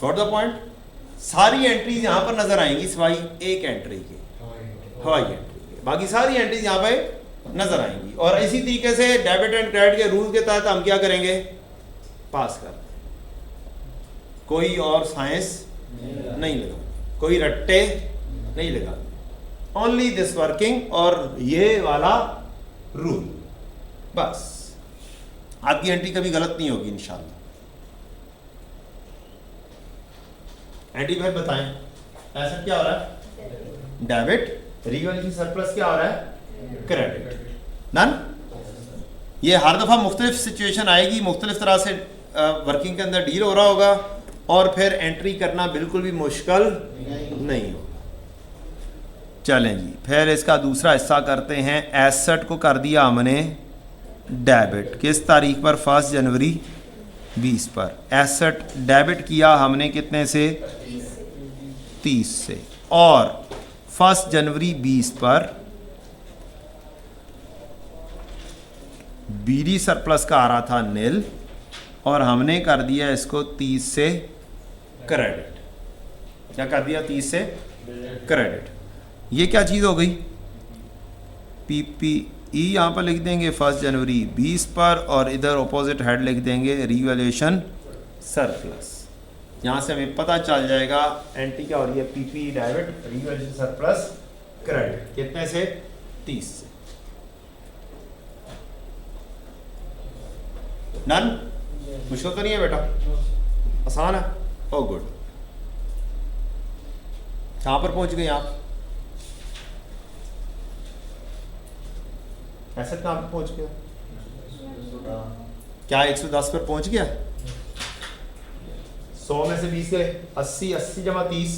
A: Got the point? सारी एंट्रीज यहां पर नजर आएंगी सिवाय एक एंट्री के, हवाई एंट्री के। बाकी सारी एंट्रीज यहां पे नजर आएंगी। और इसी तरीके से डेबिट एंड क्रेडिट के रूल के तहत हम क्या करेंगे? पास कर, कोई और साइंस नहीं लगा, कोई रट्टे नहीं लगा, ओनली दिस वर्किंग और ये वाला रूल, बस। आपकी एंट्री कभी गलत नहीं होगी इंशाल्लाह। एंट्री भाई बताएं, ऐसा क्या हो रहा है? डेबिट। रिवैल्यूएशन सरप्लस क्या हो रहा है? क्रेडिट। डन? ये हर दफ़ा मुख्तलिफ सिचुएशन आएगी, मुख्तलिफ तरह से वर्किंग के अंदर डील हो रहा होगा, और फिर एंट्री करना बिल्कुल भी मुश्किल नहीं होगा। चलें जी, फिर इसका दूसरा हिस्सा करते हैं। एसेट को कर दिया हमने डेबिट, किस तारीख पर? 1 जनवरी 20 पर। एसेट डेबिट किया हमने कितने से? 30 से। और 1 जनवरी 20 पर बीडी सरप्लस का आ रहा था नील, और हमने कर दिया इसको 30 से क्रेडिट। क्या कर दिया? 30 से क्रेडिट। ये क्या चीज़ हो गई? PPE यहाँ पर लिख देंगे 1 जनवरी 20 पर, और इधर ऑपोजिट हेड लिख देंगे रिवैल्यूएशन सरप्लस। यहाँ से हमें पता चल जाएगा एंट्री क्या हो रही है? PPE debit, revaluation surplus credit. कितने से? 30 से। डन? मुश्किल तो नहीं है बेटा, आसान है। ओ गुड। कहाँ पर पहुंच गए आप? एसेट कहाँ पर पहुंच गया? क्या 110 पर पहुंच गया? 100 में से 20 गए, 80, 80 जमा 30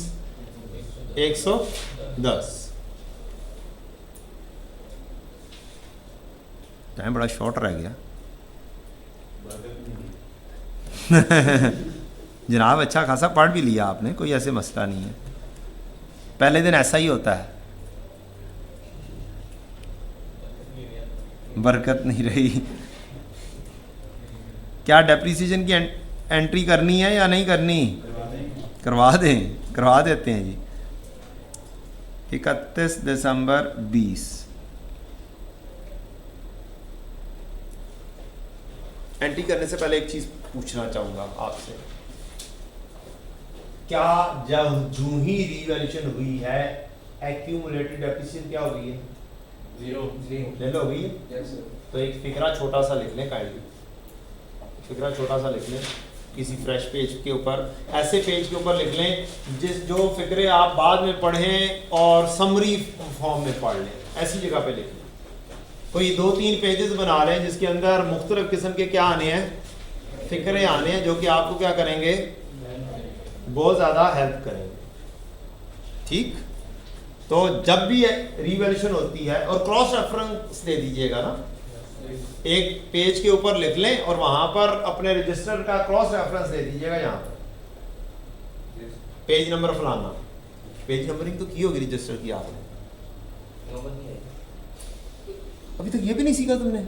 A: 110। टाइम बड़ा शॉर्ट रह गया। जनाब अच्छा खासा पढ़ भी लिया आपने, कोई ऐसे मसला नहीं है। पहले दिन ऐसा ही होता है, बरकत नहीं रही। क्या डेप्रिसिएशन की एंट्री करनी है या नहीं करनी? करवा दें, करवा देते हैं जी। 31 दिसंबर 20। एंट्री करने से पहले एक चीज़ पूछना चाहूँगा आपसे, क्या जब जूं ही रिवैल्यूएशन हुई है एक्यूमुलेटेड डेप्रिसिएशन क्या हो गई है?
C: जीरो
A: ले लो, हो गई है।
B: Yes, sir.
A: तो एक फिक्रा छोटा सा लिख लें काइंडली, फिक्रा छोटा सा लिख लें किसी फ्रेश पेज के ऊपर, ऐसे पेज के ऊपर लिख लें जो फिक्रे आप बाद में पढ़ें और समरी फॉर्म में पढ़ लें, ऐसी जगह पे लिख लें। कोई 2-3 पेजेस बना लें जिसके अंदर मुख्तलिफ किस्म के क्या आने हैं, फिक्रे आने हैं, जो कि आपको क्या करेंगे, बहुत ज़्यादा हेल्प करेंगे। ठीक, तो जब भी रिवैल्यूएशन होती है, और क्रॉस रेफरेंस दे दीजिएगा ना, एक पेज के ऊपर लिख लें और वहां पर अपने रजिस्टर का क्रॉस रेफरेंस दे दीजिएगा, यहाँ पर पेज नंबर फलाना, पेज नंबरिंग तो की होगी रजिस्टर की आपने, अभी तक ये भी नहीं सीखा तुमने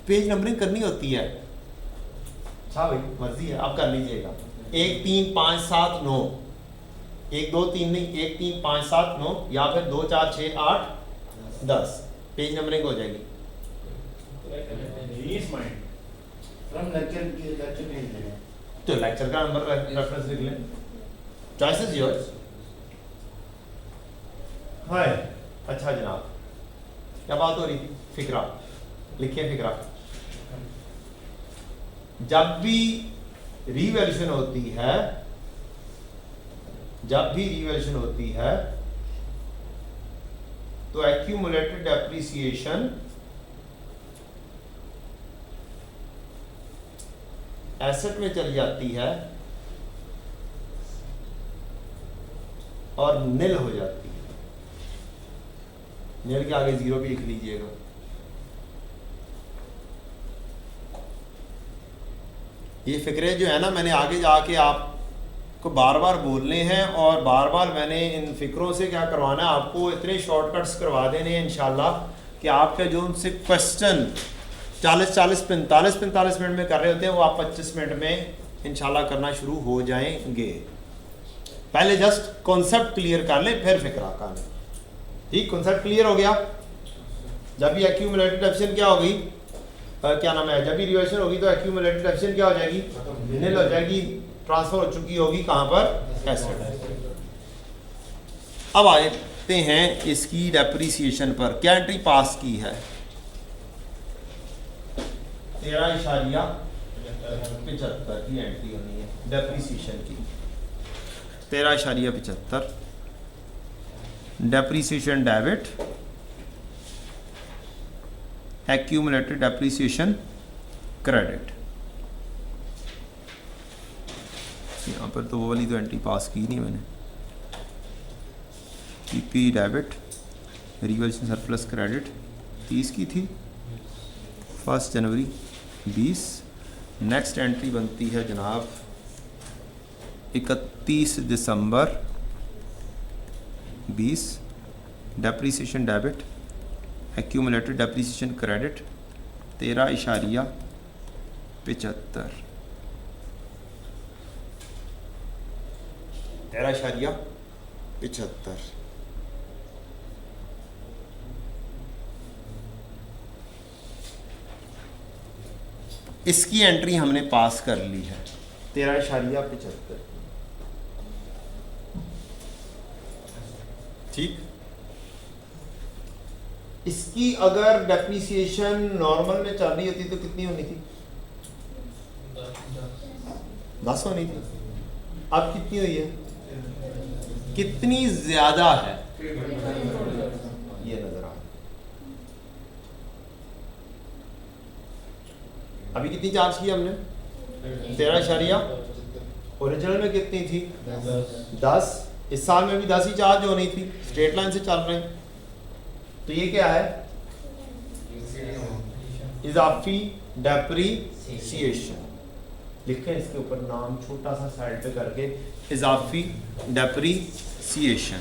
A: पेज नंबरिंग करनी होती है। अच्छा भाई मर्जी है, आप कर लीजिएगा। 1 3 5 7 9, 1 2 3 नहीं, 1 3 5 7 9, या फिर 2 4 6 8 10 पेज नंबरिंग हो जाएगी।
E: फ्रॉम लेक्चर भेज देंगे।
A: तो लेक्चर का नंबर रेफरेंस लिख लें, चॉइस इज योर्स। हाय, अच्छा जनाब, क्या बात हो रही थी? फिक्रा लिखिए, फिक्रा। जब भी रिवैल्यूएशन होती है, जब भी रिवैल्यूएशन होती है तो एक्यूमुलेटेड डेप्रिसिएशन एसेट में चली जाती है और निल हो जाती है। निल के आगे 0 भी लिख लीजिएगा। ये फिक्रे जो है ना, मैंने आगे जाके आपको बार बार बोलने हैं, और बार बार मैंने इन फिक्रों से क्या करवाना है, आपको इतने शॉर्टकट्स करवा देने हैं इंशाल्लाह कि आपके जो उनसे क्वेश्चन 45 मिनट में कर रहे होते हैं, वो आप 25 मिनट में इंशाल्लाह करना शुरू हो जाएंगे। पहले जस्ट कॉन्सेप्ट क्लियर कर ले, फिर फिक्रा का। ठीक, कॉन्सेप्ट क्लियर हो गया। जब भी एक्यूमुलेटेड डेप्रिसिएशन क्या होगी, क्या नाम है, जब भी रिवैल्यूएशन होगी तो एक्यूमुलेटेड डेप्रिसिएशन क्या हो जाएगी, निल हो जाएगी, ट्रांसफर हो चुकी होगी कहाँ पर, एसेट। अब आते हैं इसकी डेप्रिसिएशन पर। क्या एंट्री पास की है? 13.75 की एंट्री होनी है डेप्रिसिएशन की। 13.75 depreciation debit, accumulated depreciation credit. यहाँ पर तो वो वाली तो एंट्री पास की नहीं मैंने। PP debit, revaluation surplus credit 30 की थी, 1 जनवरी 20। नेक्स्ट एंट्री बनती है जनाब 31 दिसंबर 20, depreciation debit, accumulated depreciation credit 13.75। 13.75। इसकी एंट्री हमने पास कर ली है 13.75। ठीक, इसकी अगर डेप्रिसिएशन नॉर्मल में चल रही होती तो कितनी होनी थी? 10 होनी थी। अब कितनी हुई है? कितनी ज्यादा है ये नजर आ। अभी कितनी चार्ज की हमने? 13। ओरिजिनल में कितनी थी? 10। इस साल में भी 10 ही चार्ज होनी थी, स्ट्रेट लाइन से चल रहे हैं। तो ये क्या है? इजाफी डेप्रिसिएशन। लिखें इसके ऊपर नाम छोटा सा साइड पे करके, इजाफी डेप्रिसिएशन।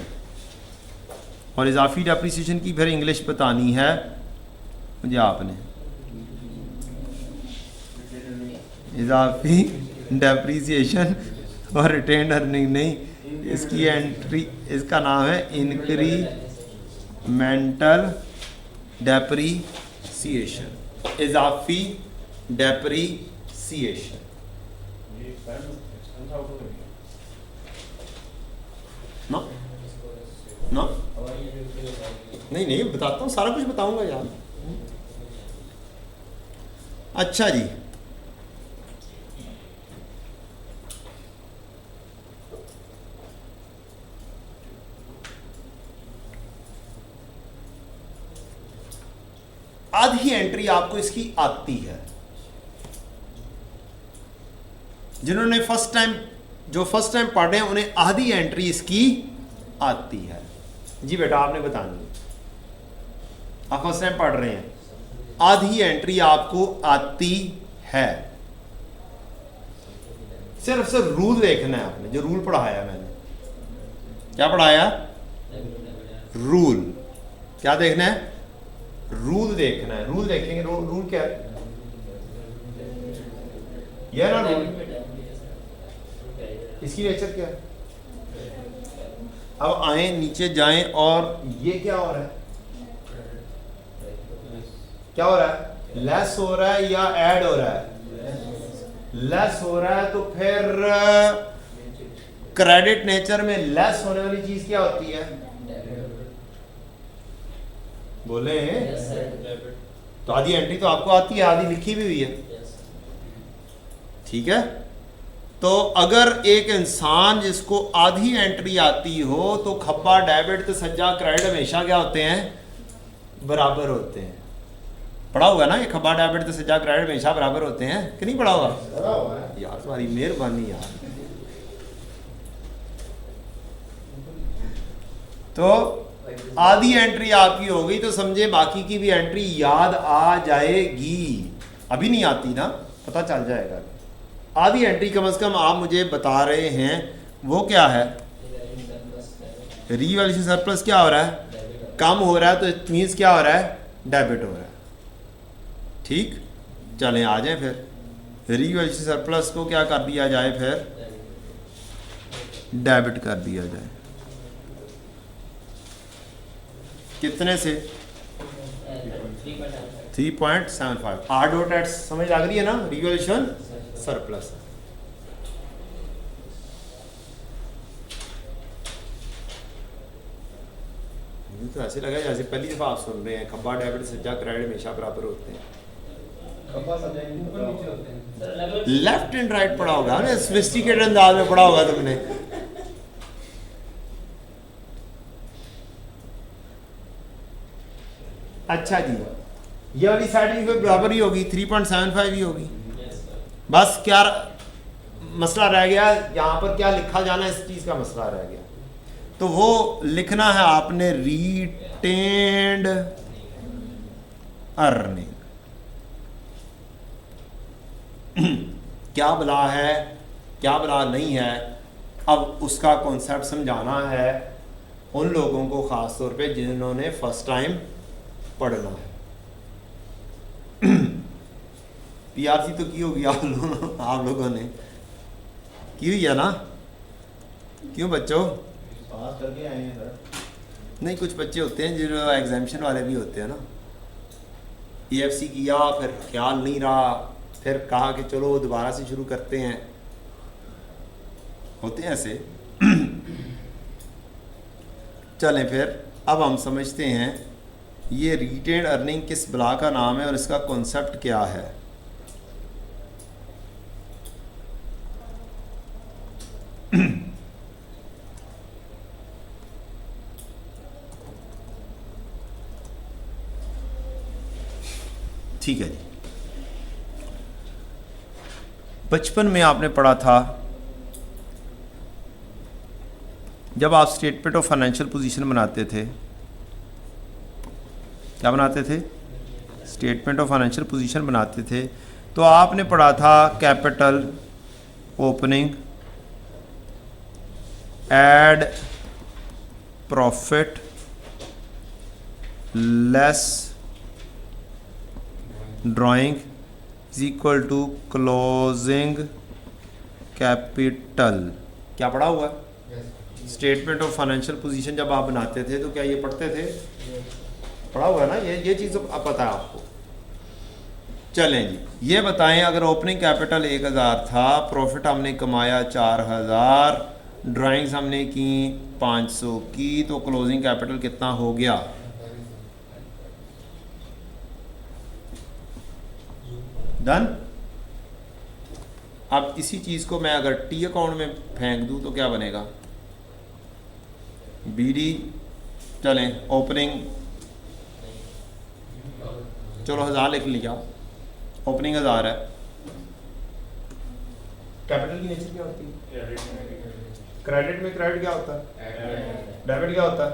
A: और इजाफी डेप्रिसिएशन की फिर इंग्लिश बतानी है मुझे आपने। इजाफी डेप्रिसिएशन और रिटेन्ड अर्निंग नहीं, इसकी एंट्री, इसका नाम है इंक्रीमेंटल डेप्रिसिएशन। इजाफी डेप्रिसिएशन सिएशन
C: ये एक्सपेंस आउट हो गया
A: ना ना नहीं नहीं बताता हूँ, सारा कुछ बताऊंगा यार। अच्छा जी, आधी एंट्री आपको इसकी आती है। जिन्होंने फर्स्ट टाइम पढ़ रहे हैं उन्हें आधी एंट्री इसकी आती है। जी बेटा आपने बतानी है, आप फर्स्ट टाइम पढ़ रहे हैं, आधी एंट्री आपको आती है। सिर्फ रूल देखना है आपने, जो रूल पढ़ाया मैंने। क्या पढ़ाया? रूल। क्या देखना है? रूल देखना है। रूल देखेंगे, रूल क्या है? यह ना रूल, इसकी नेचर क्या है? अब आए नीचे जाएं, और ये क्या हो रहा है? क्या हो रहा है? लेस हो रहा है या ऐड हो रहा है? लेस हो रहा है। तो फिर क्रेडिट नेचर में लेस होने वाली चीज क्या होती है? बोले तो आधी एंट्री तो आपको आती है, आधी लिखी भी हुई है, ठीक है। तो अगर एक इंसान जिसको आधी एंट्री आती हो तो खब्बा डेबिट तो सज्जा क्रेडिट हमेशा क्या होते हैं? बराबर होते हैं। पढ़ा होगा ना ये, खब्बा डेबिट तो सज्जा क्रेडिट हमेशा बराबर होते हैं कि नहीं? पढ़ा होगा यार, तुम्हारी मेहरबानी यार। तो आधी एंट्री आपकी हो गई तो समझे बाकी की भी एंट्री याद आ जाएगी। अभी नहीं आती ना, पता चल जाएगा। आधी एंट्री कम से कम आप मुझे बता रहे हैं वो क्या है? रीवैल्यूएशन सरप्लस क्या हो रहा है? कम हो रहा है, तो इट मींस क्या हो रहा है? डेबिट हो रहा है। ठीक, चलें आ जाएं फिर। रीवैल्यूएशन सरप्लस को क्या कर दिया जाए? फिर डेबिट कर दिया जाए। कितने से? 3.75। आर डॉट एट समझ लग रही है ना? Revaluation surplus. मुझे तो ऐसे लगा जैसे पहली दफा आप सुन रहे हैं। खब्बा डेबिट सज्जा क्रेडिट हमेशा बराबर होते हैं। लेफ्ट एंड राइट पढ़ा होगा ना, सोफिस्टिकेटेड अंदाज में पढ़ा होगा तुमने। अच्छा जी, ये वाली साइड भी फिर बराबर ही होगी, 3.75 ही होगी। बस क्या मसला रह गया यहाँ पर? क्या लिखा जाना, इस चीज का मसला रह गया। तो वो लिखना है आपने रिटेन्ड अर्निंग। क्या भला है, क्या भला नहीं है, अब उसका कॉन्सेप्ट समझाना है उन लोगों को खास तौर पे जिन्होंने फर्स्ट टाइम पढ़ना है। पीआरसी तो की होगी आप लोगों ने की हुई है ना? क्यों बच्चों?
C: पास करके आए हैं सर।
A: नहीं, कुछ बच्चे होते हैं जो एग्जामिशन वाले भी होते हैं ना। ईएफसी किया, फिर ख्याल नहीं रहा, फिर कहा कि चलो दोबारा से शुरू करते हैं। होते हैं ऐसे। चलें फिर अब हम समझते हैं ये रिटेन्ड अर्निंग किस बला का नाम है और इसका कॉन्सेप्ट क्या है। ठीक है जी, बचपन में आपने पढ़ा था जब आप स्टेटमेंट ऑफ फाइनेंशियल पोजीशन बनाते थे। क्या बनाते थे? स्टेटमेंट ऑफ फाइनेंशियल पोजीशन बनाते थे। तो आपने पढ़ा था capital, opening, add profit, less drawing is equal to closing capital. क्या पढ़ा हुआ? स्टेटमेंट ऑफ फाइनेंशियल पोजीशन जब आप बनाते थे तो क्या ये पढ़ते थे? पढ़ा हुआ है ना, ये चीज़ अब पता है आपको। चलें जी, ये बताएं अगर ओपनिंग कैपिटल 1000 था, प्रॉफिट हमने कमाया 4000, ड्राइंग्स हमने की 500 की, तो क्लोजिंग कैपिटल कितना हो गया? डन। अब इसी चीज़ को मैं अगर टी अकाउंट में फेंक दूं तो क्या बनेगा? बीडी, चलें ओपनिंग, चलो 1000 लिख लिया, ओपनिंग 1000 है। कैपिटल की नेचर क्या होती है? क्रेडिट में क्रेडिट क्या होता है? डेबिट क्या होता है?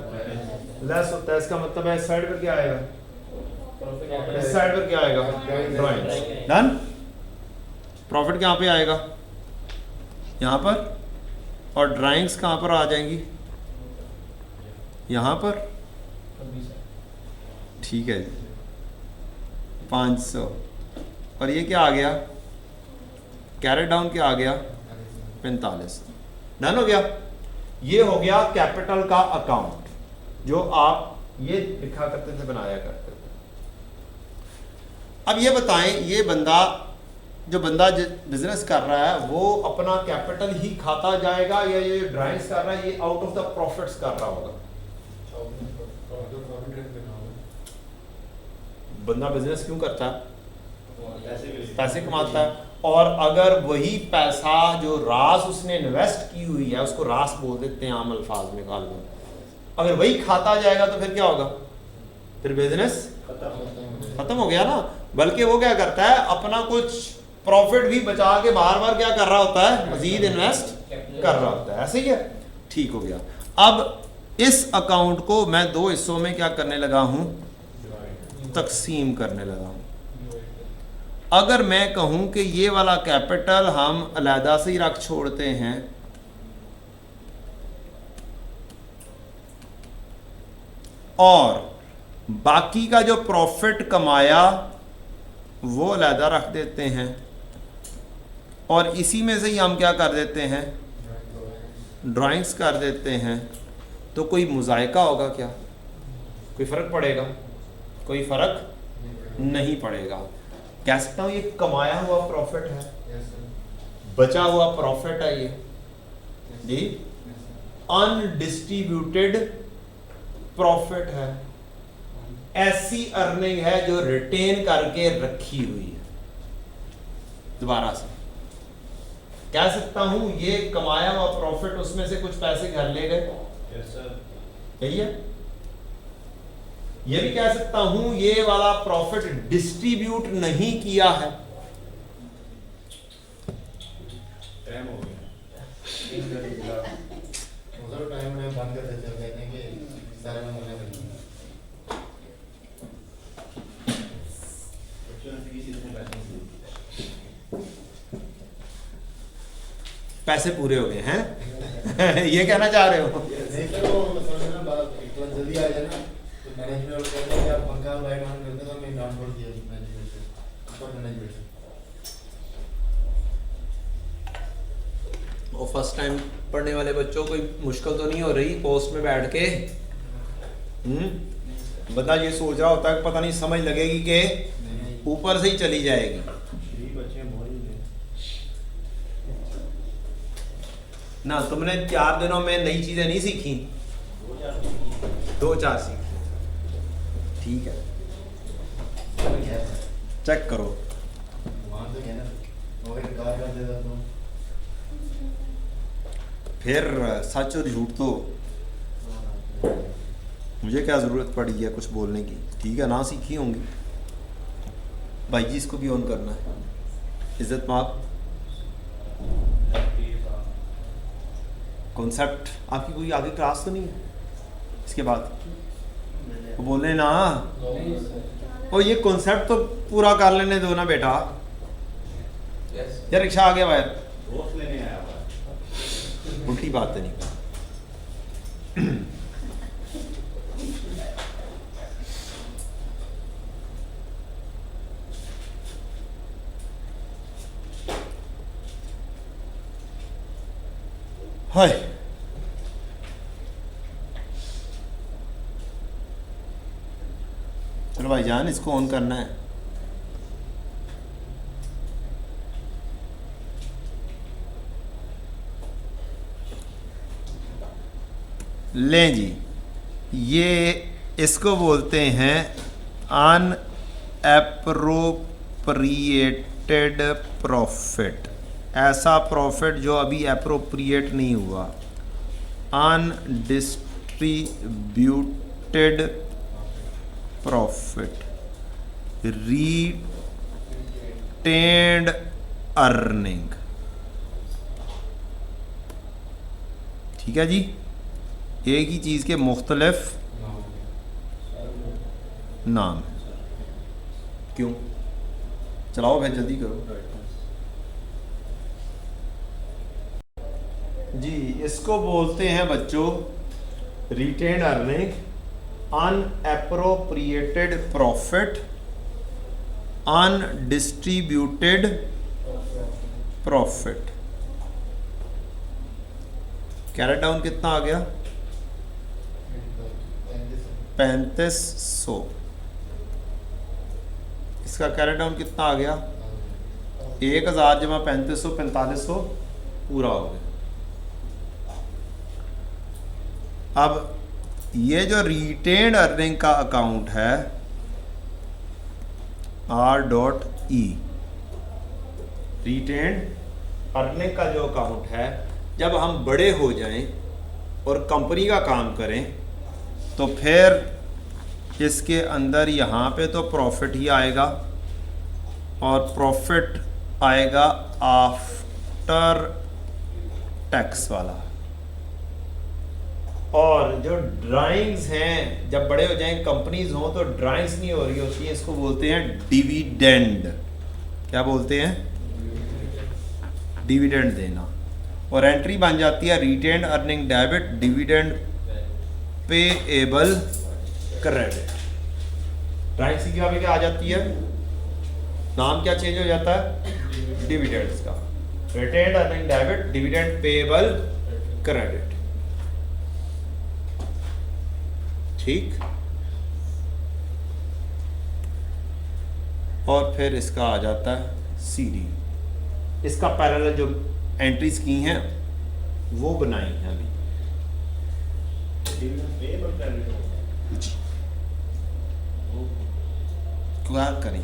A: लेस होता है। इसका मतलब है इस साइड पर क्या आएगा? इस साइड पर क्या आएगा? ड्राइंग्स। डन। प्रॉफिट कहाँ पे आएगा? यहाँ पर। और ड्राइंग्स कहाँ पर आ जाएंगी? यहाँ पर। ठीक है जी, 500। और ये क्या आ गया? कैरेट डाउन क्या आ गया? 45। डन हो गया। ये हो गया कैपिटल का अकाउंट जो आप ये लिखा करते थे, बनाया करते थे। अब ये बताएं, ये बंदा जो बंदा बिजनेस कर रहा है वो अपना कैपिटल ही खाता जाएगा या ये ड्राइंग्स कर रहा है ये आउट ऑफ द प्रॉफिट्स कर रहा होगा? बंदा बिजनेस क्यों करता है? पैसे कमाता है। और अगर वही पैसा जो रास उसने इन्वेस्ट की हुई है, उसको रास बोल देते हैं आम अल्फाज में गालिबन, अगर वही खाता जाएगा तो फिर क्या होगा? फिर बिजनेस खत्म हो गया ना। बल्कि वो क्या करता है, अपना कुछ प्रॉफिट भी बचा के बार बार क्या कर रहा होता है? मजीद इन्वेस्ट कर रहा होता है। ऐसे ही है। ठीक हो गया। अब इस अकाउंट को मैं 2 हिस्सों में क्या करने लगा हूं? तकसीम करने लगा हूं। अगर मैं कहूं कि ये वाला कैपिटल हम अलहदा से ही रख छोड़ते हैं, और बाकी का जो प्रॉफिट कमाया वो अलहदा रख देते हैं, और इसी में से ही हम क्या कर देते हैं? ड्राइंग्स कर देते हैं, तो कोई मुजायका होगा क्या? कोई फ़र्क पड़ेगा? कोई फ़र्क नहीं पड़ेगा। कह सकता हूँ ये कमाया हुआ प्रॉफिट है, बचा हुआ प्रॉफिट है ये जी, अनडिस्ट्रीब्यूटेड प्रॉफिट है, ऐसी अर्निंग है जो रिटेन करके रखी हुई है। दोबारा से कह सकता हूं ये कमाया हुआ प्रॉफिट, उसमें से कुछ पैसे घर ले गए, यही है। ये भी कह सकता हूं ये वाला प्रॉफिट डिस्ट्रीब्यूट नहीं किया है।
C: टाइम हो गया।
E: टाइम में बंद कर देते हैं, कहते हैं कि सारे में मना करेंगे।
A: पैसे पूरे हो गए हैं ये कहना चाह रहे हो?
E: नहीं सर, वो समझ ना बात इतना जल्दी आ जाए ना, तो मैनेजमेंट वाले कहते हैं कि आप पंखा लाइट ऑन करते तो मैं डाउन कर दिया मैनेजमेंट से, और मैनेजमेंट से।
A: और फर्स्ट टाइम पढ़ने वाले बच्चों को मुश्किल तो नहीं हो रही पोस्ट में बैठ के? बंदा ये सोच रहा होता है कि पता नहीं समझ लगेगी कि ऊपर से ही चली जाएगी। ना तुमने 4 दिनों में नई चीजें नहीं सीखी, 2-4 सीखी। ठीक है, चेक करो।
E: वहाँ तो क्या ना, वो एक कार कर देता तो
A: फिर सच और झूठ तो मुझे क्या ज़रूरत पड़ी है कुछ बोलने की? ठीक है, ना सीखी होंगी। भाई जी इसको भी ऑन करना है। इज्जत माप कॉन्सेप्ट आपकी कोई आगे क्लास तो नहीं है इसके बाद? वो बोले ना, और ये कॉन्सेप्ट तो पूरा कर लेने दो ना बेटा। यार रिक्शा आ गया बाहर,
C: दोस्त लेने आया हुआ।
A: उल्टी बात है नहीं। हाय, चलो भाईजान इसको ऑन करना है। लें जी, ये इसको बोलते हैं अनएप्रोप्रिएटेड प्रॉफिट। ऐसा प्रॉफिट जो अभी एप्रोप्रिएट नहीं हुआ, अनडिस्ट्रीब्यूटेड प्रॉफिट, रिटेन्ड अर्निंग। ठीक है जी, एक ही चीज़ के मुख्तलिफ नाम है। क्यों? चलाओ भाई जल्दी करो जी। इसको बोलते हैं बच्चों retained earning, unappropriated profit, undistributed profit. Carried down कितना आ गया? 3500। इसका कैरेट डाउन कितना आ गया? 1000 जमा 3500, 4500 पूरा हो गया। अब ये जो रिटेन्ड अर्निंग का अकाउंट है R.E, रिटेन्ड अर्निंग का जो अकाउंट है, जब हम बड़े हो जाएं और कंपनी का काम करें तो फिर इसके अंदर यहाँ पे तो प्रॉफिट ही आएगा, और प्रॉफिट आएगा आफ्टर टैक्स वाला। और जो ड्राइंग्स हैं, जब बड़े हो जाएं कंपनीज हों तो ड्राइंग्स नहीं हो रही होती है, इसको बोलते हैं डिविडेंड। क्या बोलते हैं? डिविडेंड देना। और एंट्री बन जाती है retained earning debit dividend payable credit. Drawings की क्या आ जाती है? नाम क्या चेंज हो जाता है? डिविडेंड्स का। Retained earning debit dividend payable credit. ठीक। और फिर इसका आ जाता है CD। इसका पैरेलल जो एंट्रीज की हैं वो बनाई हैं अभी। क्या करें?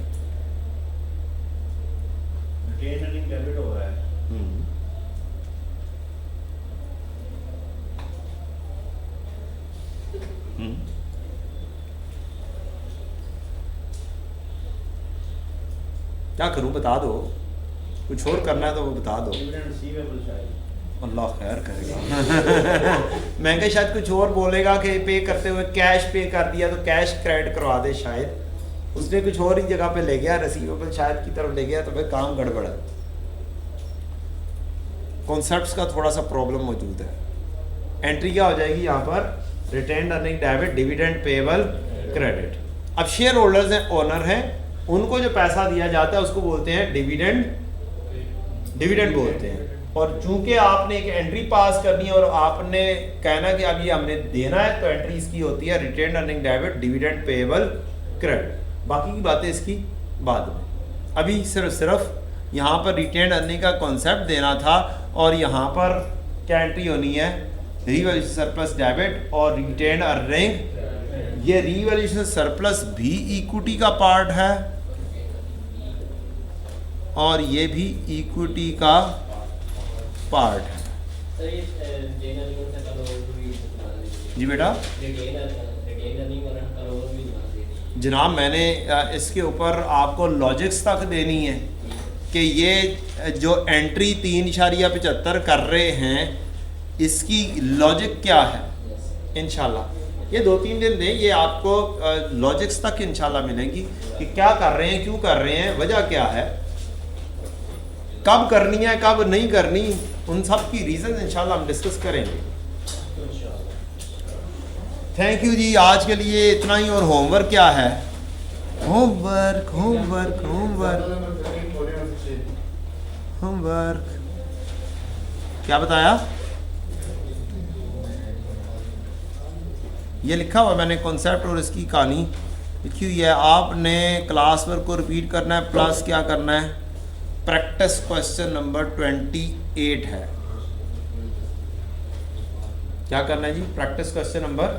C: रिटेन्ड अर्निंग डेबिट हो रहा है।
A: क्या करूं? बता दो। कुछ और करना है तो वो बता दो।
C: डिविडेंड रिसीवेबल शायद।
A: अल्लाह खैर करेगा। मैं क्या शायद कुछ और बोलेगा कि पे करते हुए कैश पे कर दिया तो कैश क्रेडिट करवा दे, शायद उसने कुछ और ही जगह पे ले गया, रिसीवेबल शायद की तरफ ले गया, तो फिर काम गड़बड़ है। कॉन्सेप्ट्स का थोड़ा सा प्रॉब्लम मौजूद है। एंट्री क्या हो जाएगी यहाँ पर? Retained earning debit dividend payable credit. अब शेयर होल्डर्स हैं, ओनर हैं, उनको जो पैसा दिया जाता है उसको बोलते हैं डिविडेंड बोलते हैं। और चूंकि आपने एक एंट्री पास करनी है और आपने कहना कि अब ये हमने देना है, तो एंट्री इसकी होती है retained earning debit dividend payable credit. बाकी की बातें इसकी बाद में। अभी सिर्फ यहाँ पर रिटेन्ड अर्निंग का कॉन्सेप्ट देना था, और यहाँ पर क्या एंट्री होनी है? रीवैल्यूएशन सरप्लस डेबिट और रिटेन्ड अर्निंग। ये रीवैल्यूएशन सरप्लस भी इक्विटी का पार्ट है और ये भी इक्विटी का पार्ट है। जी बेटा। जनाब मैंने इसके ऊपर आपको लॉजिक्स तक देनी है कि ये जो एंट्री 3.75 कर रहे हैं इसकी लॉजिक क्या है। इंशाल्लाह ये 2-3 दिन दें, ये आपको लॉजिक्स तक इंशाल्लाह मिलेंगी कि क्या कर रहे हैं, क्यों कर रहे हैं, वजह क्या है, कब करनी है, कब नहीं करनी, उन सब की रीज़न इंशाल्लाह हम डिस्कस करेंगे। थैंक यू जी, आज के लिए इतना ही। और होमवर्क क्या है? होमवर्क होमवर्क होमवर्क होमवर्क क्या बताया? ये लिखा हुआ मैंने कॉन्सेप्ट और इसकी कहानी लिखी हुई है। आपने क्लास वर्क को रिपीट करना है, प्लस क्या करना है, प्रैक्टिस क्वेश्चन नंबर 28 है। क्या करना है जी? Practice question number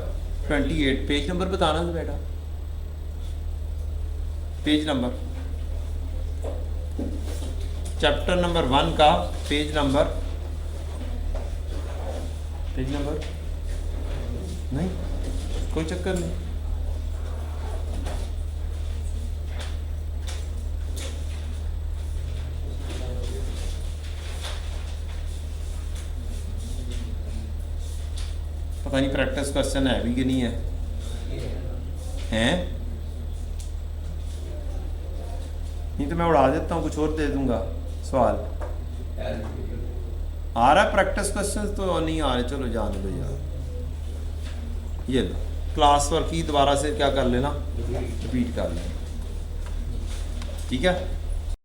A: 28। Page number बताना तो बेटा, पेज नंबर, चैप्टर नंबर 1 का पेज नंबर नहीं, कोई चक्कर नहीं। पता नहीं प्रैक्टिस क्वेश्चन है भी कि नहीं है, हैं? नहीं तो मैं उड़ा देता हूँ, कुछ और दे दूंगा सवाल। आ रहा है प्रैक्टिस क्वेश्चन तो नहीं आ रहे, चलो जाने दो यार। ये लो क्लास वर्क ही दोबारा से क्या कर लेना, रिपीट कर लेना, ठीक है।